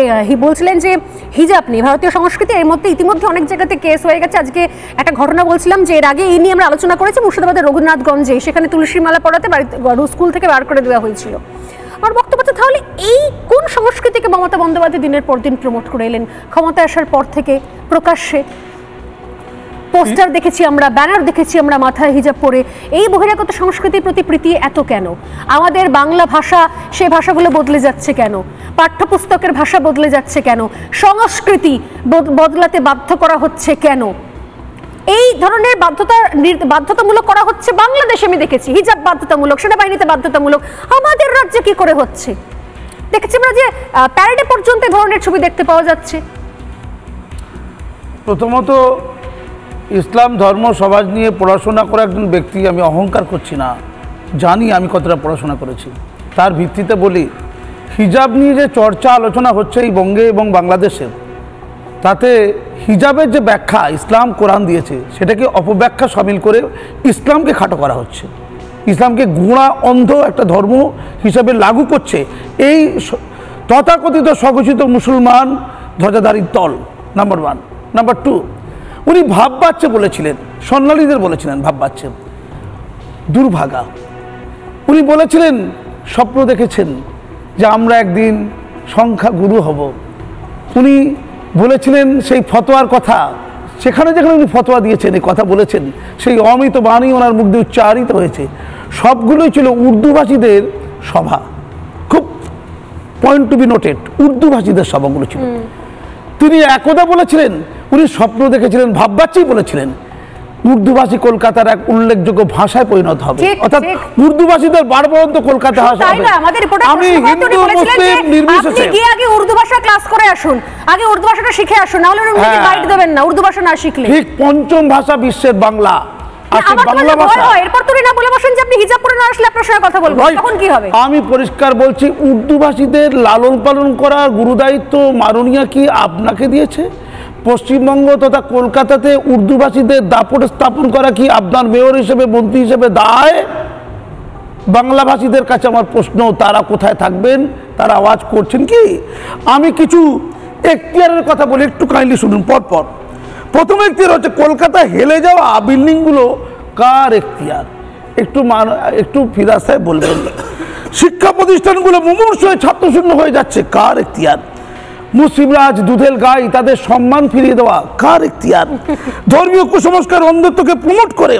বলছিলেন যে হিজাব নিয়ে ভারতীয় সংস্কৃতি এর মধ্যে ইতিমধ্যে অনেক জায়গাতে কেস হয়ে গেছে। আজকে একটা ঘটনা বলছিলাম যে এর আগে এই নিয়ে আমরা আলোচনা করেছি মুর্শিদাবাদের রঘুনাথগঞ্জে, সেখানে তুলসী মালা পড়াতে স্কুল থেকে বার করে দেওয়া হয়েছিল। আমার বক্তব্য হচ্ছে তাহলে এই কোন সংস্কৃতিকে মমতা বন্দ্যোপাধ্যায় দিনের পর দিন প্রমোট করে এলেন? ক্ষমতায় আসার পর থেকে প্রকাশ্যে পোস্টার দেখেছি আমরা, ব্যানার দেখেছি আমরা মাথায় হিজাব পরে। এই বহিরাগত সংস্কৃতির প্রতি প্রীতি এত কেন? আমাদের বাংলা ভাষা, সেই ভাষাগুলো বদলে যাচ্ছে কেন? পাঠ্যপুস্তকের ভাষা বদলে যাচ্ছে কেন? সংস্কৃতি বদলাতে বাধ্য করা হচ্ছে কেন? এই ধরনের বাধ্যতামূলক করা হচ্ছে বাংলাদেশে। আমি দেখেছি হিজাব বাধ্যতামূলক, সেনাবাহিনীতে বাধ্যতামূলক। আমাদের রাজ্যে কি করে হচ্ছে? দেখেছি আমরা যে প্যারেডে পর্যন্ত ধরনের ছবি দেখতে পাওয়া যাচ্ছে। প্রথমত ইসলাম ধর্ম সমাজ নিয়ে পড়াশোনা করা একজন ব্যক্তি, আমি অহংকার করছি না, জানি আমি কতটা পড়াশোনা করেছি। তার ভিত্তিতে বলি, হিজাব নিয়ে যে চর্চা আলোচনা হচ্ছে এই বঙ্গে এবং বাংলাদেশে, তাতে হিজাবের যে ব্যাখ্যা ইসলাম কোরআন দিয়েছে সেটাকে অপব্যাখ্যা সামিল করে ইসলামকে খাটো করা হচ্ছে, ইসলামকে গোঁড়া অন্ধ একটা ধর্ম হিসাবে লাগু করছে এই তথাকথিত স্বঘোষিত মুসলমান ধ্বজাধারীর দল। নাম্বার 1। নাম্বার 2, উনি ভাব বাচ্চা বলেছিলেন, স্বর্ণালীদের বলেছিলেন ভাব বাচ্চা, দুর্ভাগা। উনি বলেছিলেন, স্বপ্ন দেখেছেন যে আমরা একদিন সংখ্যাগুরু হব। উনি বলেছিলেন সেই ফতোয়ার কথা, সেখানে যেখানে উনি ফতোয়া দিয়েছেন, এই কথা বলেছেন, সেই অমৃত বাণী ওনার মুখ দিয়ে উচ্চারিত হয়েছে। সবগুলোই ছিল উর্দুভাষীদের সভা, খুব পয়েন্ট টু বি নোটেড, উর্দুভাষীদের সভাগুলো ছিল। তিনি একদা বলেছিলেন, উনি স্বপ্ন দেখেছিলেন, ভাববাচ্চাই বলেছিলেন, উর্দুভাষী কলকাতার এক উল্লেখযোগ্য ভাষায় পরিণত হবে, অর্থাৎ উর্দুভাষীদের বারবরন্ত কলকাতা ভাষা হবে। আমি হিন্দু মুসলিম নির্বিশেষে আগে উর্দু ভাষা ক্লাস করে আসুন, আগে উর্দু ভাষাটা শিখে আসুন, না হলে উনি বাইট দেবেন না উর্দু ভাষা না শিখলে। ঠিক পঞ্চম ভাষা বিশ্বের বাংলা। আমি পরিষ্কার বলছি, উর্দুভাষীদের লালন পালন করার গুরুদায়িত্ব মাননীয়া কি আপনাকে দিয়েছে? পশ্চিমবঙ্গ তথা কলকাতাতে উর্দুভাষীদের দাপট স্থাপন করা কি আপনার মেয়র হিসেবে, মন্ত্রী হিসেবে দায়? বাংলাভাষীদের কাছে আমার প্রশ্ন, তারা কোথায় থাকবেন? তারা আওয়াজ করছেন কি? আমি কিছু এখতিয়ারের কথা বলি, একটু কাইন্ডলি শুনুন পরপর। প্রথম এখতিয়ার হচ্ছে কলকাতা হেলে যাওয়া বিল্ডিংগুলো কার এখতিয়ার? একটু ফিরাজ সাহেব বলবেন। শিক্ষা প্রতিষ্ঠানগুলো মুমূর্ষ হয়ে ছাত্রশূন্য হয়ে যাচ্ছে, কার এখতিয়ার? মুসলিমরাজ, দুধেল গাই, তাদের সম্মান ফিরিয়ে দেওয়া কার এখতিয়ার? ধর্মীয় কুসংস্কার অন্ধত্বকে প্রমোট করে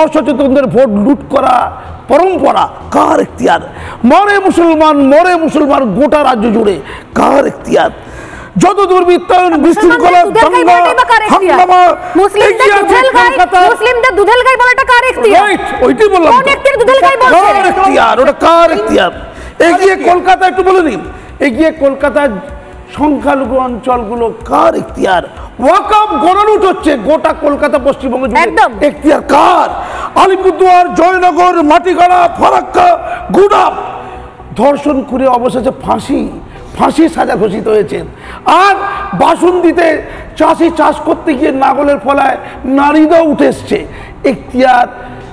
অসচেতনদের ভোট লুট করা পরম্পরা কার এখতিয়ার? মরে মুসলমান গোটা রাজ্য জুড়ে কার এখতিয়ার? যত দুর্বৃত্তায়ন, বিশৃঙ্খলা, ওইটাই বললাম, ওটা কার এখতিয়ার? এগিয়ে কলকাতা একটু বলে নিন, এগিয়ে কলকাতার সংখ্যালঘু অঞ্চলগুলো কার এখতিয়ার? ওয়াকফ গণলুট হচ্ছে গোটা কলকাতা পশ্চিমবঙ্গ জুড়ে, এখতিয়ার কার? আলিপুরদুয়ার, জয়নগর, মাটিগাড়া, ফারাক্কা, গুডাপ ধর্ষণ করে অবশেষে ফাঁসি সাজা ঘোষিত হয়েছে। আর বাসন্তীতে চাষি চাষ করতে গিয়ে নাগলের ফলায় নারীরাও উঠে এসছে, এখতিয়ার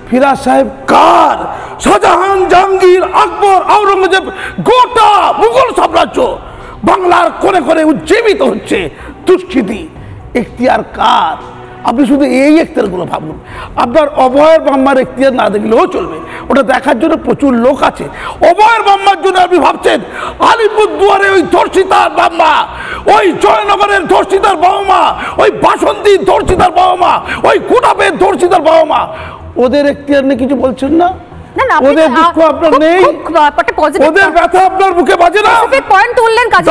ফিরাজ সাহেব কার? শাহজাহান, জাহাঙ্গীর, আকবর, আওরঙ্গজেব, গোটা মুঘল সাম্রাজ্য বাংলার কোণে কোণে উজ্জীবিত হচ্ছে দুষ্কৃতি, এখতিয়ার কার? আপনি শুধু এই এখতিয়ারগুলো ভাবুন। আপনার অভয়ের বাম্মার এখতিয়ার না দেখলেও চলবে, ওটা দেখার জন্য প্রচুর লোক আছে। অভয়ের বাম্মার জন্য আপনি ভাবছেন আলিপুরদুয়ারে ওই ধর্ষিতার বাম্মা, ওই জয়নগরের ধর্ষিতার বাবা মা, ওই বাসন্তীর ধর্ষিতার বাবা মা, ওই কুটাপের ধর্ষিতার বাবা মা, ওদের এখতিয়ার নিয়ে কিছু বলছেন না? না না ওদের দুঃখ আপনার নেই, ওদের ব্যথা আপনার মুখে বাজে না। পয়েন্ট তুললেন কাজী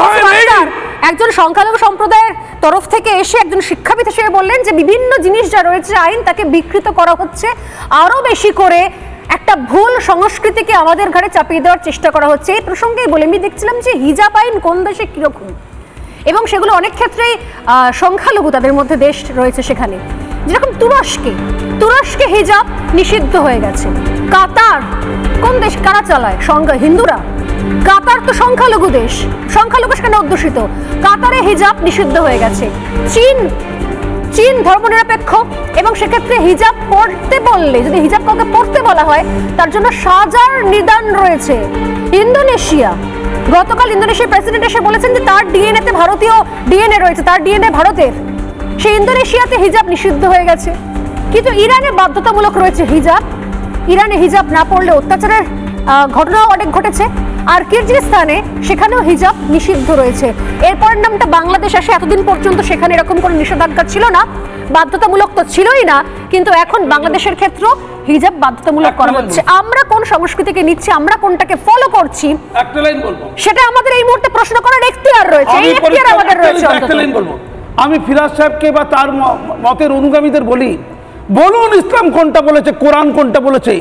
একজন সংখ্যালঘু সম্প্রদায়ের তরফ থেকে এসে একজন শিক্ষাবিদ হিসেবে বললেন যে বিভিন্ন জিনিস যা রয়েছে আইন তাকে বিকৃত করা হচ্ছে, আরো বেশি করে একটা ভুল সংস্কৃতিকে আমাদের ঘাড়ে চাপিয়ে দেওয়ার চেষ্টা করা হচ্ছে। এই প্রসঙ্গে বলে আমি দেখছিলাম যে হিজাব আইন কোন দেশে কিরকম, এবং সেগুলো অনেক ক্ষেত্রেই সংখ্যালঘু তাদের মধ্যে দেশ রয়েছে সেখানে, যেরকম তুরস্কে হিজাব নিষিদ্ধ হয়ে গেছে। কাতার কোন দেশ, কারা চালায়? হিন্দুরা। কাতার তো সংখ্যালঘু দেশ, সংখ্যালঘু সেখানে অধ্যুষিত, কাতারে হিজাব নিষিদ্ধ হয়ে গেছে। চীন ধর্মনিরপেক্ষ এবং সেক্ষেত্রে হিজাব পড়তে বললে, যদি হিজাব কাউকে পড়তে বলা হয় তার জন্য সাজার নিদান রয়েছে। ইন্দোনেশিয়া, গতকাল ইন্দোনেশিয়ার প্রেসিডেন্ট এসে বলেছেন যে তার ডিএনএতে ভারতীয় ডিএনএ রয়েছে, তার ডিএনএ ভারতের। সেই ইন্দোনেশিয়াতে হিজাব নিষিদ্ধ হয়ে গেছে, কিন্তু ইরানে বাধ্যতামূলক রয়েছে হিজাব। ইরানে হিজাব না পড়লে অত্যাচারের ঘটনাও অনেক ঘটেছে। আর কিরগিজস্তানে সেখানেও হিজাব নিষিদ্ধ রয়েছে। এরপরের নামটা বাংলাদেশ আসে। এতদিন পর্যন্ত সেখানে এরকম কোনো নিষেধাজ্ঞা ছিল না, বাধ্যতামূলক তো ছিলই না, কিন্তু এখন বাংলাদেশের ক্ষেত্রে হিজাব বাধ্যতামূলক করা হচ্ছে। আমরা কোন সংস্কৃতিকে নিচ্ছি, আমরা কোনটাকে ফলো করছি, একটা লাইন বলবো, সেটা আমাদের এই মুহূর্তে প্রশ্ন করার এখতিয়ার রয়েছে। এই এখতিয়ার আমাদের রয়েছে। একটা লাইন বলবো, আমি ফিরাজ সাহেবকে বা তার মতের অনুগামীদের বলি, বলুন ইসলাম কোনটা বলেছে, কোরআন কোনটা বলেছে?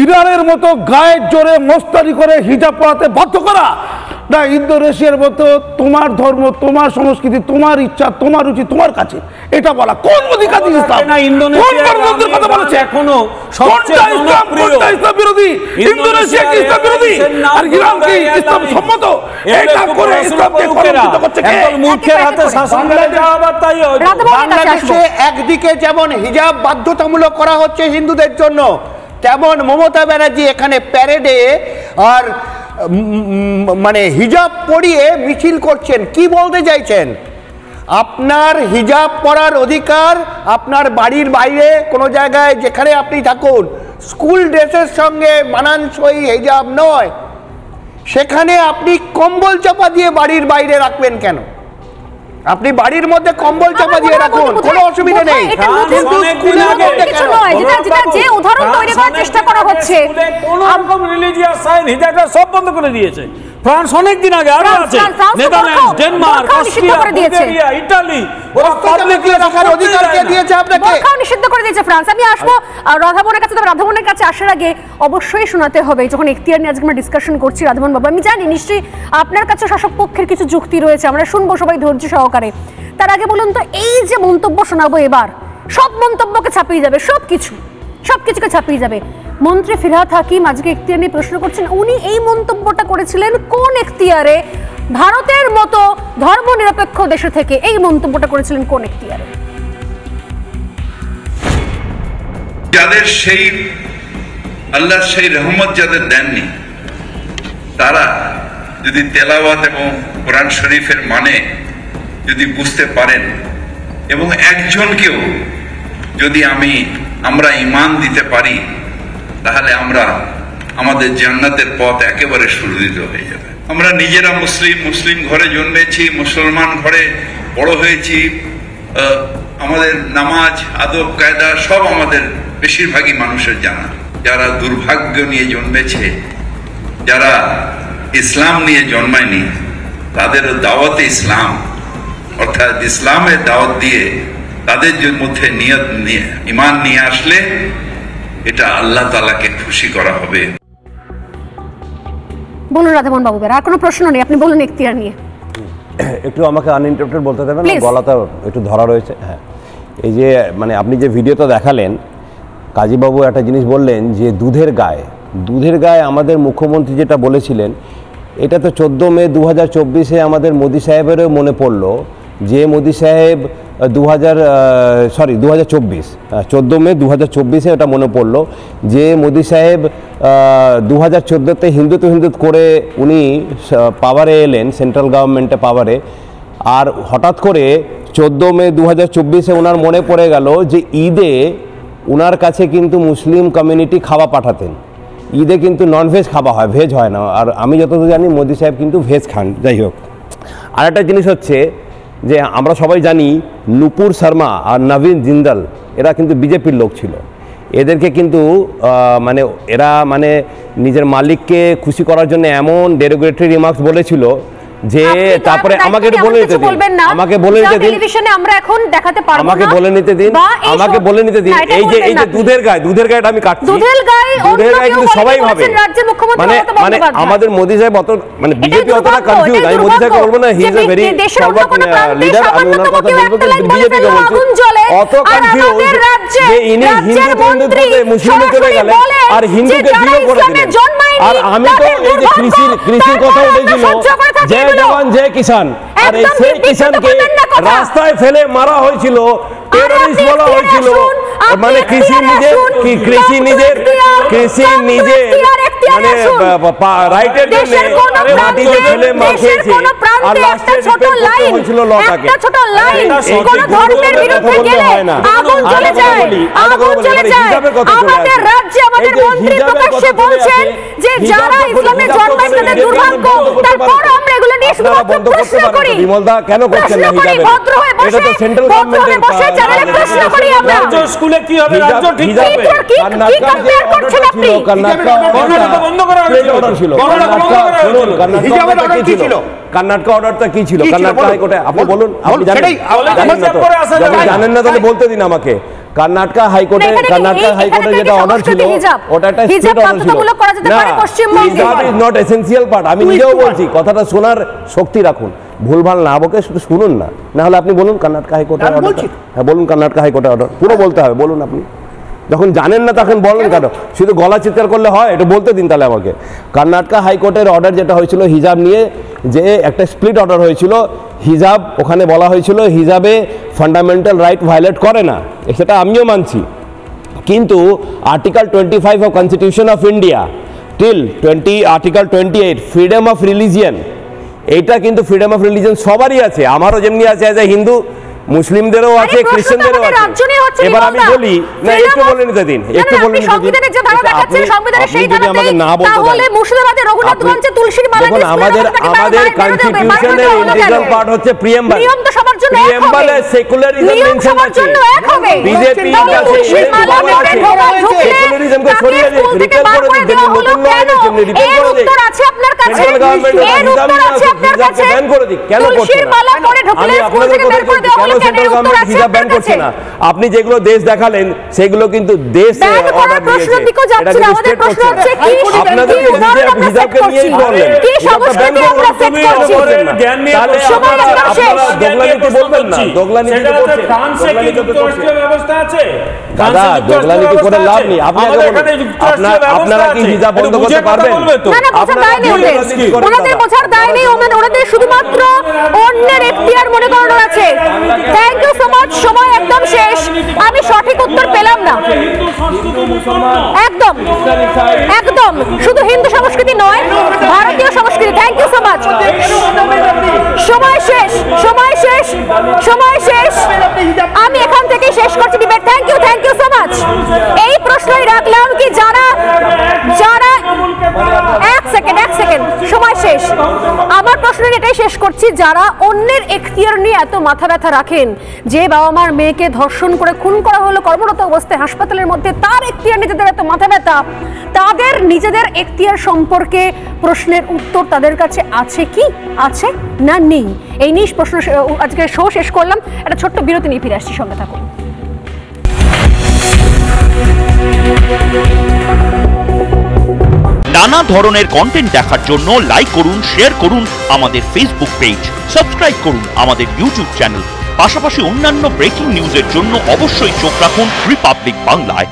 ইরানের মতো গায়ের জোরে মোস্তারি করে হিজাব পড়াতে বাধ্য করা, না ইন্দোনেশিয়ার মতো তোমার ধর্ম, তোমার সংস্কৃতি, তোমার ইচ্ছা, তোমার রুচি তোমার কাছে, এটা বলা কোন অধিকার ইসলাম? না ইন্দোনেশিয়ার কথা বলেছে এখনো সবচেয়ে জনপ্রিয় ইসলাম বিরোধী, ইন্দোনেশিয়া কি ইসলাম বিরোধী আর ইরান কি ইসলাম সম্মত? এটা করে ইসলামকে কলঙ্কিত করছে কে? একদম মূর্খের হাতে শাসন করে যাওয়া, আবার তাই বাংলাদেশে একদিকে যেমন হিজাব বাধ্যতামূলক করা হচ্ছে হিন্দুদের জন্য, তেমন মমতা ব্যানার্জি এখানে প্যারেডে আর মানে হিজাব পরিয়ে মিছিল করছেন। কি বলতে চাইছেন? আপনার হিজাব পরার অধিকার আপনার বাড়ির বাইরে কোনো জায়গায় যেখানে আপনি থাকুন, স্কুল ড্রেসের সঙ্গে মানানসই হিজাব নয়, সেখানে আপনি কম্বল চাপা দিয়ে বাড়ির বাইরে রাখবেন কেন? আপনি বাড়ির মধ্যে কম্বল চাপা দিয়ে রাখুন, কোনো অসুবিধা নেই, কিন্তু স্কুলের মধ্যে কেন? যে উদাহরণ তৈরি করার চেষ্টা করা হচ্ছে, কোন রকম রিলিজিয়াস সাইন হিজাবটা সব বন্ধ করে দিয়েছে। ফ্রান্স অনেক দিন আগে, আরো আছে Netherlands, Denmark, Austria, Bulgaria, Italy, ওরা পাবলিকলি রাখার অধিকার কে দিয়েছে আপনাকে? বোরখাও নিষিদ্ধ করে দিয়েছে ফ্রান্স। আমি আসবো রাধামনের কাছে, তবে রাধামনের কাছে আসার আগে অবশ্যই শোনাতে হবে, যখন এখতিয়ার নিয়ে আজকে আমরা ডিসকাশন করছি রাধামন বাবু, আমি জানি নিশ্চয়ই আপনার কাছে শাসক পক্ষের কিছু যুক্তি রয়েছে, আমরা শুনবো সবাই ধৈর্য সহকারে। তার আগে বলুন তো, এই যে মন্তব্য শোনাবো এবার, সব মন্তব্যকে ছাপিয়ে যাবে, সবকিছুকে ছাপিয়ে যাবে। মন্ত্রী ফিরহাদ হাকিম আজকে এখতিয়ার নিয়ে প্রশ্ন করছেন, উনি এই মন্তব্যটা করেছিলেন কোন এখতিয়ারে? ভারতের মতো ধর্মনিরপেক্ষ দেশে থেকে এই মন্তব্যটা করেছিলেন কোন এখতিয়ারে? যাদের সেই আল্লাহ সেই রহমত যাদের দেননি, তারা যদি তেলাওয়াত এবং কোরআন শরীফের মানে যদি বুঝতে পারেন, এবং একজনকেও যদি আমরা ঈমান দিতে পারি, তাহলে আমাদের জান্নাতের পথ একেবারে সুরক্ষিত হয়ে যাবে। আমরা নিজেরা মুসলিম ঘরে জন্মেছি, মুসলমান ঘরে বড় হয়েছি, আমাদের নামাজ, আদব কায়দা সব আমাদের বেশিরভাগই মানুষের জানা। যারা দুর্ভাগ্য নিয়ে জন্মেছে, যারা ইসলাম নিয়ে জন্মায়নি, তাদের দাওয়াতে ইসলাম অর্থাৎ ইসলামের দাওয়াত দিয়ে তাদের মধ্যে নিয়ত নিয়ে ঈমান নিয়ে আসলে এটা আল্লাহ তাআলাকে খুশি করা হবে। বলুন রাধামোহন বাবু, আর কোনো প্রশ্ন নেই, আপনি বলুন এখতিয়ার নিয়ে। একটু আমাকে আনইন্টারাপ্টেড বলতে দেবেন, গলাটা একটু ধরা রয়েছে। হ্যাঁ, এই যে মানে আপনি যে ভিডিওটা দেখালেন, কাজীবাবু একটা জিনিস বললেন যে দুধের গায়ে আমাদের মুখ্যমন্ত্রী যেটা বলেছিলেন, এটা তো 14 মে 2024 আমাদের মোদি সাহেবেরও মনে পড়লো যে মোদি সাহেব 2024 14 মে 2024 এটা মনে পড়লো যে মোদি সাহেব 2014-তে হিন্দু করে উনি পাওয়ারে এলেন, সেন্ট্রাল গভর্নমেন্টে পাওয়ারে, আর হঠাৎ করে 14 মে 2024 ওনার মনে পড়ে গেল যে ঈদে ওনার কাছে কিন্তু মুসলিম কমিউনিটি খাওয়া পাঠাতেন। ঈদে কিন্তু ননভেজ খাওয়া হয়, ভেজ হয় না। আর আমি যতদূর জানি মোদি সাহেব কিন্তু ভেজ খান। যাই হোক, আর একটা জিনিস হচ্ছে যে আমরা সবাই জানি নুপুর শর্মা আর নবীন জিন্দাল এরা কিন্তু বিজেপির লোক ছিল। এদেরকে কিন্তু মানে এরা মানে নিজের মালিককে খুশি করার জন্য এমন ডেরোগেটরি রিমার্কস বলেছিল যে তারপরে আমাকে বলে নিতে দিন, আমাকে বলে নিতে দিন, টেলিভিশনে আমরা এখন দেখাতে পারবো না, আমাকে বলে নিতে দিন, আমাকে বলে নিতে দিন। এই যে দুধের গায়েটা আমি কাটছি, দুধের গায়ে কিন্তু সবাই ভাবে মানে আমাদের মোদি সাহেব অত মানে বিজেপি অতটা কনফিউজ। আমি মোদি সাহেবকে বলবো না, he is a very forward leader, আমি ওনার কথা বলবো কিন্তু বিজেপিকে বলছি অত কনফিউজ যে ইনি হিন্দু বলতে মুসলিমে চলে গেলেন আর হিন্দুকে জিরো করে দিলেন। আর আমি তো এই যে কৃষির কথা উঠেছিল, জয় জওয়ান জয় কিষান, আর এই সেই কিষানকে রাস্তায় ফেলে মারা হয়েছিল, টেররিস্ট বলা হয়েছিল। মানে কৃষি নিজের মানে রাইটের জন্য মাটিতে ফেলে মার খেয়েছে, আর লাস্টে রিপেয়ার করতে হয়েছিল লটাকে। হয় না, হিজাবের কথা চলে আসে। আমাদের মন্ত্রী প্রকাশ্যে বলছেন যে যারা ইসলামে জন্মায় তাদের দুর্ভাগ্য, তারপর আমরা এগুলো নিয়ে শুধুমাত্র প্রশ্ন করি। বিমলদা কেন করছেন না হিজাবে? এটা তো সেন্ট্রাল গভর্নমেন্টের প্রশ্ন করি আমরা। রাজ্য স্কুলে কি হবে? রাজ্য ঠিক হবে। কর্ণাটকা যে অর্ডারটা ছিল, কর্ণাটকা বন্ধ করা হয়েছিল, অর্ডার ছিল, কর্ণাটকা অর্ডারটা কি ছিল? কর্ণাটকা হাইকোর্টে আপনি বলুন, আপনি জানেন না তাহলে বলতে দিন আমাকে। কর্ণাটকা হাইকোর্টে যেটা অর্ডার ছিল ওটা একটা স্টেট অর্ডার ছিল না, হিজাব ইজ নট এসেনশিয়াল পার্ট। আমি নিজেও বলছি, কথাটা শোনার শক্তি রাখুন, ভুলভাল না বকে শুধু শুনুন না, না হলে আপনি বলুন কর্ণাটকা হাইকোর্টে অর্ডার। হ্যাঁ বলুন, কর্ণাটকা হাইকোর্টে অর্ডার পুরো বলতে হবে, বলুন আপনি। যখন জানেন না তখন বলেন কেন? শুধু গলা চিৎকার করলে হয়? এটা বলতে দিন তাহলে আমাকে। কর্ণাটকা হাইকোর্টের অর্ডার যেটা হয়েছিল হিজাব নিয়ে, যে একটা স্প্লিট অর্ডার হয়েছিল, হিজাব ওখানে বলা হয়েছিল হিজাবে ফান্ডামেন্টাল রাইট ভায়োলেট করে না, সেটা আমিও মানছি। কিন্তু article 25 of constitution of India till article 28 freedom of religion, এইটা কিন্তু ফ্রিডম অফ রিলিজিয়ন সবারই আছে, আমারও যেমনি আছে অ্যাজ এ হিন্দু, মুসলিমদেরও আছে, খ্রিস্টানদেরও আছে। এবার আমি বলি না, একটু বলে নিতে দিন, একটু বলে নিতে দিন। আপনি যদি আমাকে না বলতে দেখুন, আমাদের কনস্টিটিউশনের ইন্টিগ্রাল পার্ট হচ্ছে প্রিএম্বল। প্রিএম্বলে সেকুলারিজম মেনশন আছে, বিজেপি সেকুলারিজমকে সরিয়ে দিয়ে রিপেয়ার করে দিন, যেমনি নতুন ল এনেছে যেমনি রিপেয়ার করে দিন। সেন্ট্রাল গভর্নমেন্ট হিজাবকে ব্যান করে দিক, কেন করছে না? আমি আপনাদের কথা বলছি, কেন সেন্ট্রাল গভর্নমেন্ট হিজাব ব্যান করছে না? আপনি যেগুলো দেশ দেখালেন সেগুলো কিন্তু দেশ অর্ডার দিয়েছে, এটা কিন্তু স্টেট করছে। আপনাদের হিজাবকে নিয়েই বললেন হিজাবটা ব্যান করুন, তাহলে আপনারা দোগলানিতে বলবেন না, দোগলানিতে করছে, দোগলানিতে করছে ব্যবস্থা আছে দাদা, দোগলানিতে করে লাভ নেই। আপনি আগে বলুন, আপনারা কি হিজাব বন্ধ করতে পারবেন? ওনাদের বোঝার দায় নেই, ওনাদের শুধুমাত্র অন্যের এখতিয়ার মনে করানো আছে। Thank you so much. সময় একদম শেষ, আমি সঠিক উত্তর পেলাম না। একদম একদম শুধু হিন্দু সংস্কৃতি নয়, ভারতীয় সংস্কৃতি। Thank you so much. সময় শেষ, সময় শেষ, সময় শেষ। আমি এখান থেকে শেষ করছি debate. Thank you so much. এই প্রশ্নই রাখলাম কি যারা এক সেকেন্ড, সময় শেষ। আমার প্রশ্ন এটাই শেষ করছি, যারা অন্যের এখতিয়ার নিয়ে এত মাথা ব্যথা রাখেন, যে বাবা মার মেয়েকে ধর্ষণ করে খুন করা হলো কর্মরত অবস্থায় হাসপাতালের মধ্যে, তার এখতিয়ার নিয়ে যাদের এত মাথা ব্যথা, তাদের নিজেদের এখতিয়ার সম্পর্কে প্রশ্নের উত্তর তাদের কাছে আছে কি, আছে না নেই? এই নিয়ে প্রশ্ন আজকে শো শেষ করলাম। একটা ছোট্ট বিরতি নিয়ে ফিরে আসছি, সঙ্গে থাকুন। নানা ধরনের কন্টেন্ট দেখার জন্য লাইক করুন, শেয়ার করুন আমাদের ফেসবুক পেজ, সাবস্ক্রাইব করুন আমাদের ইউটিউব চ্যানেল। পাশাপাশি অন্যান্য ব্রেকিং নিউজের জন্য অবশ্যই চোখ রাখুন রিপাবলিক বাংলায়।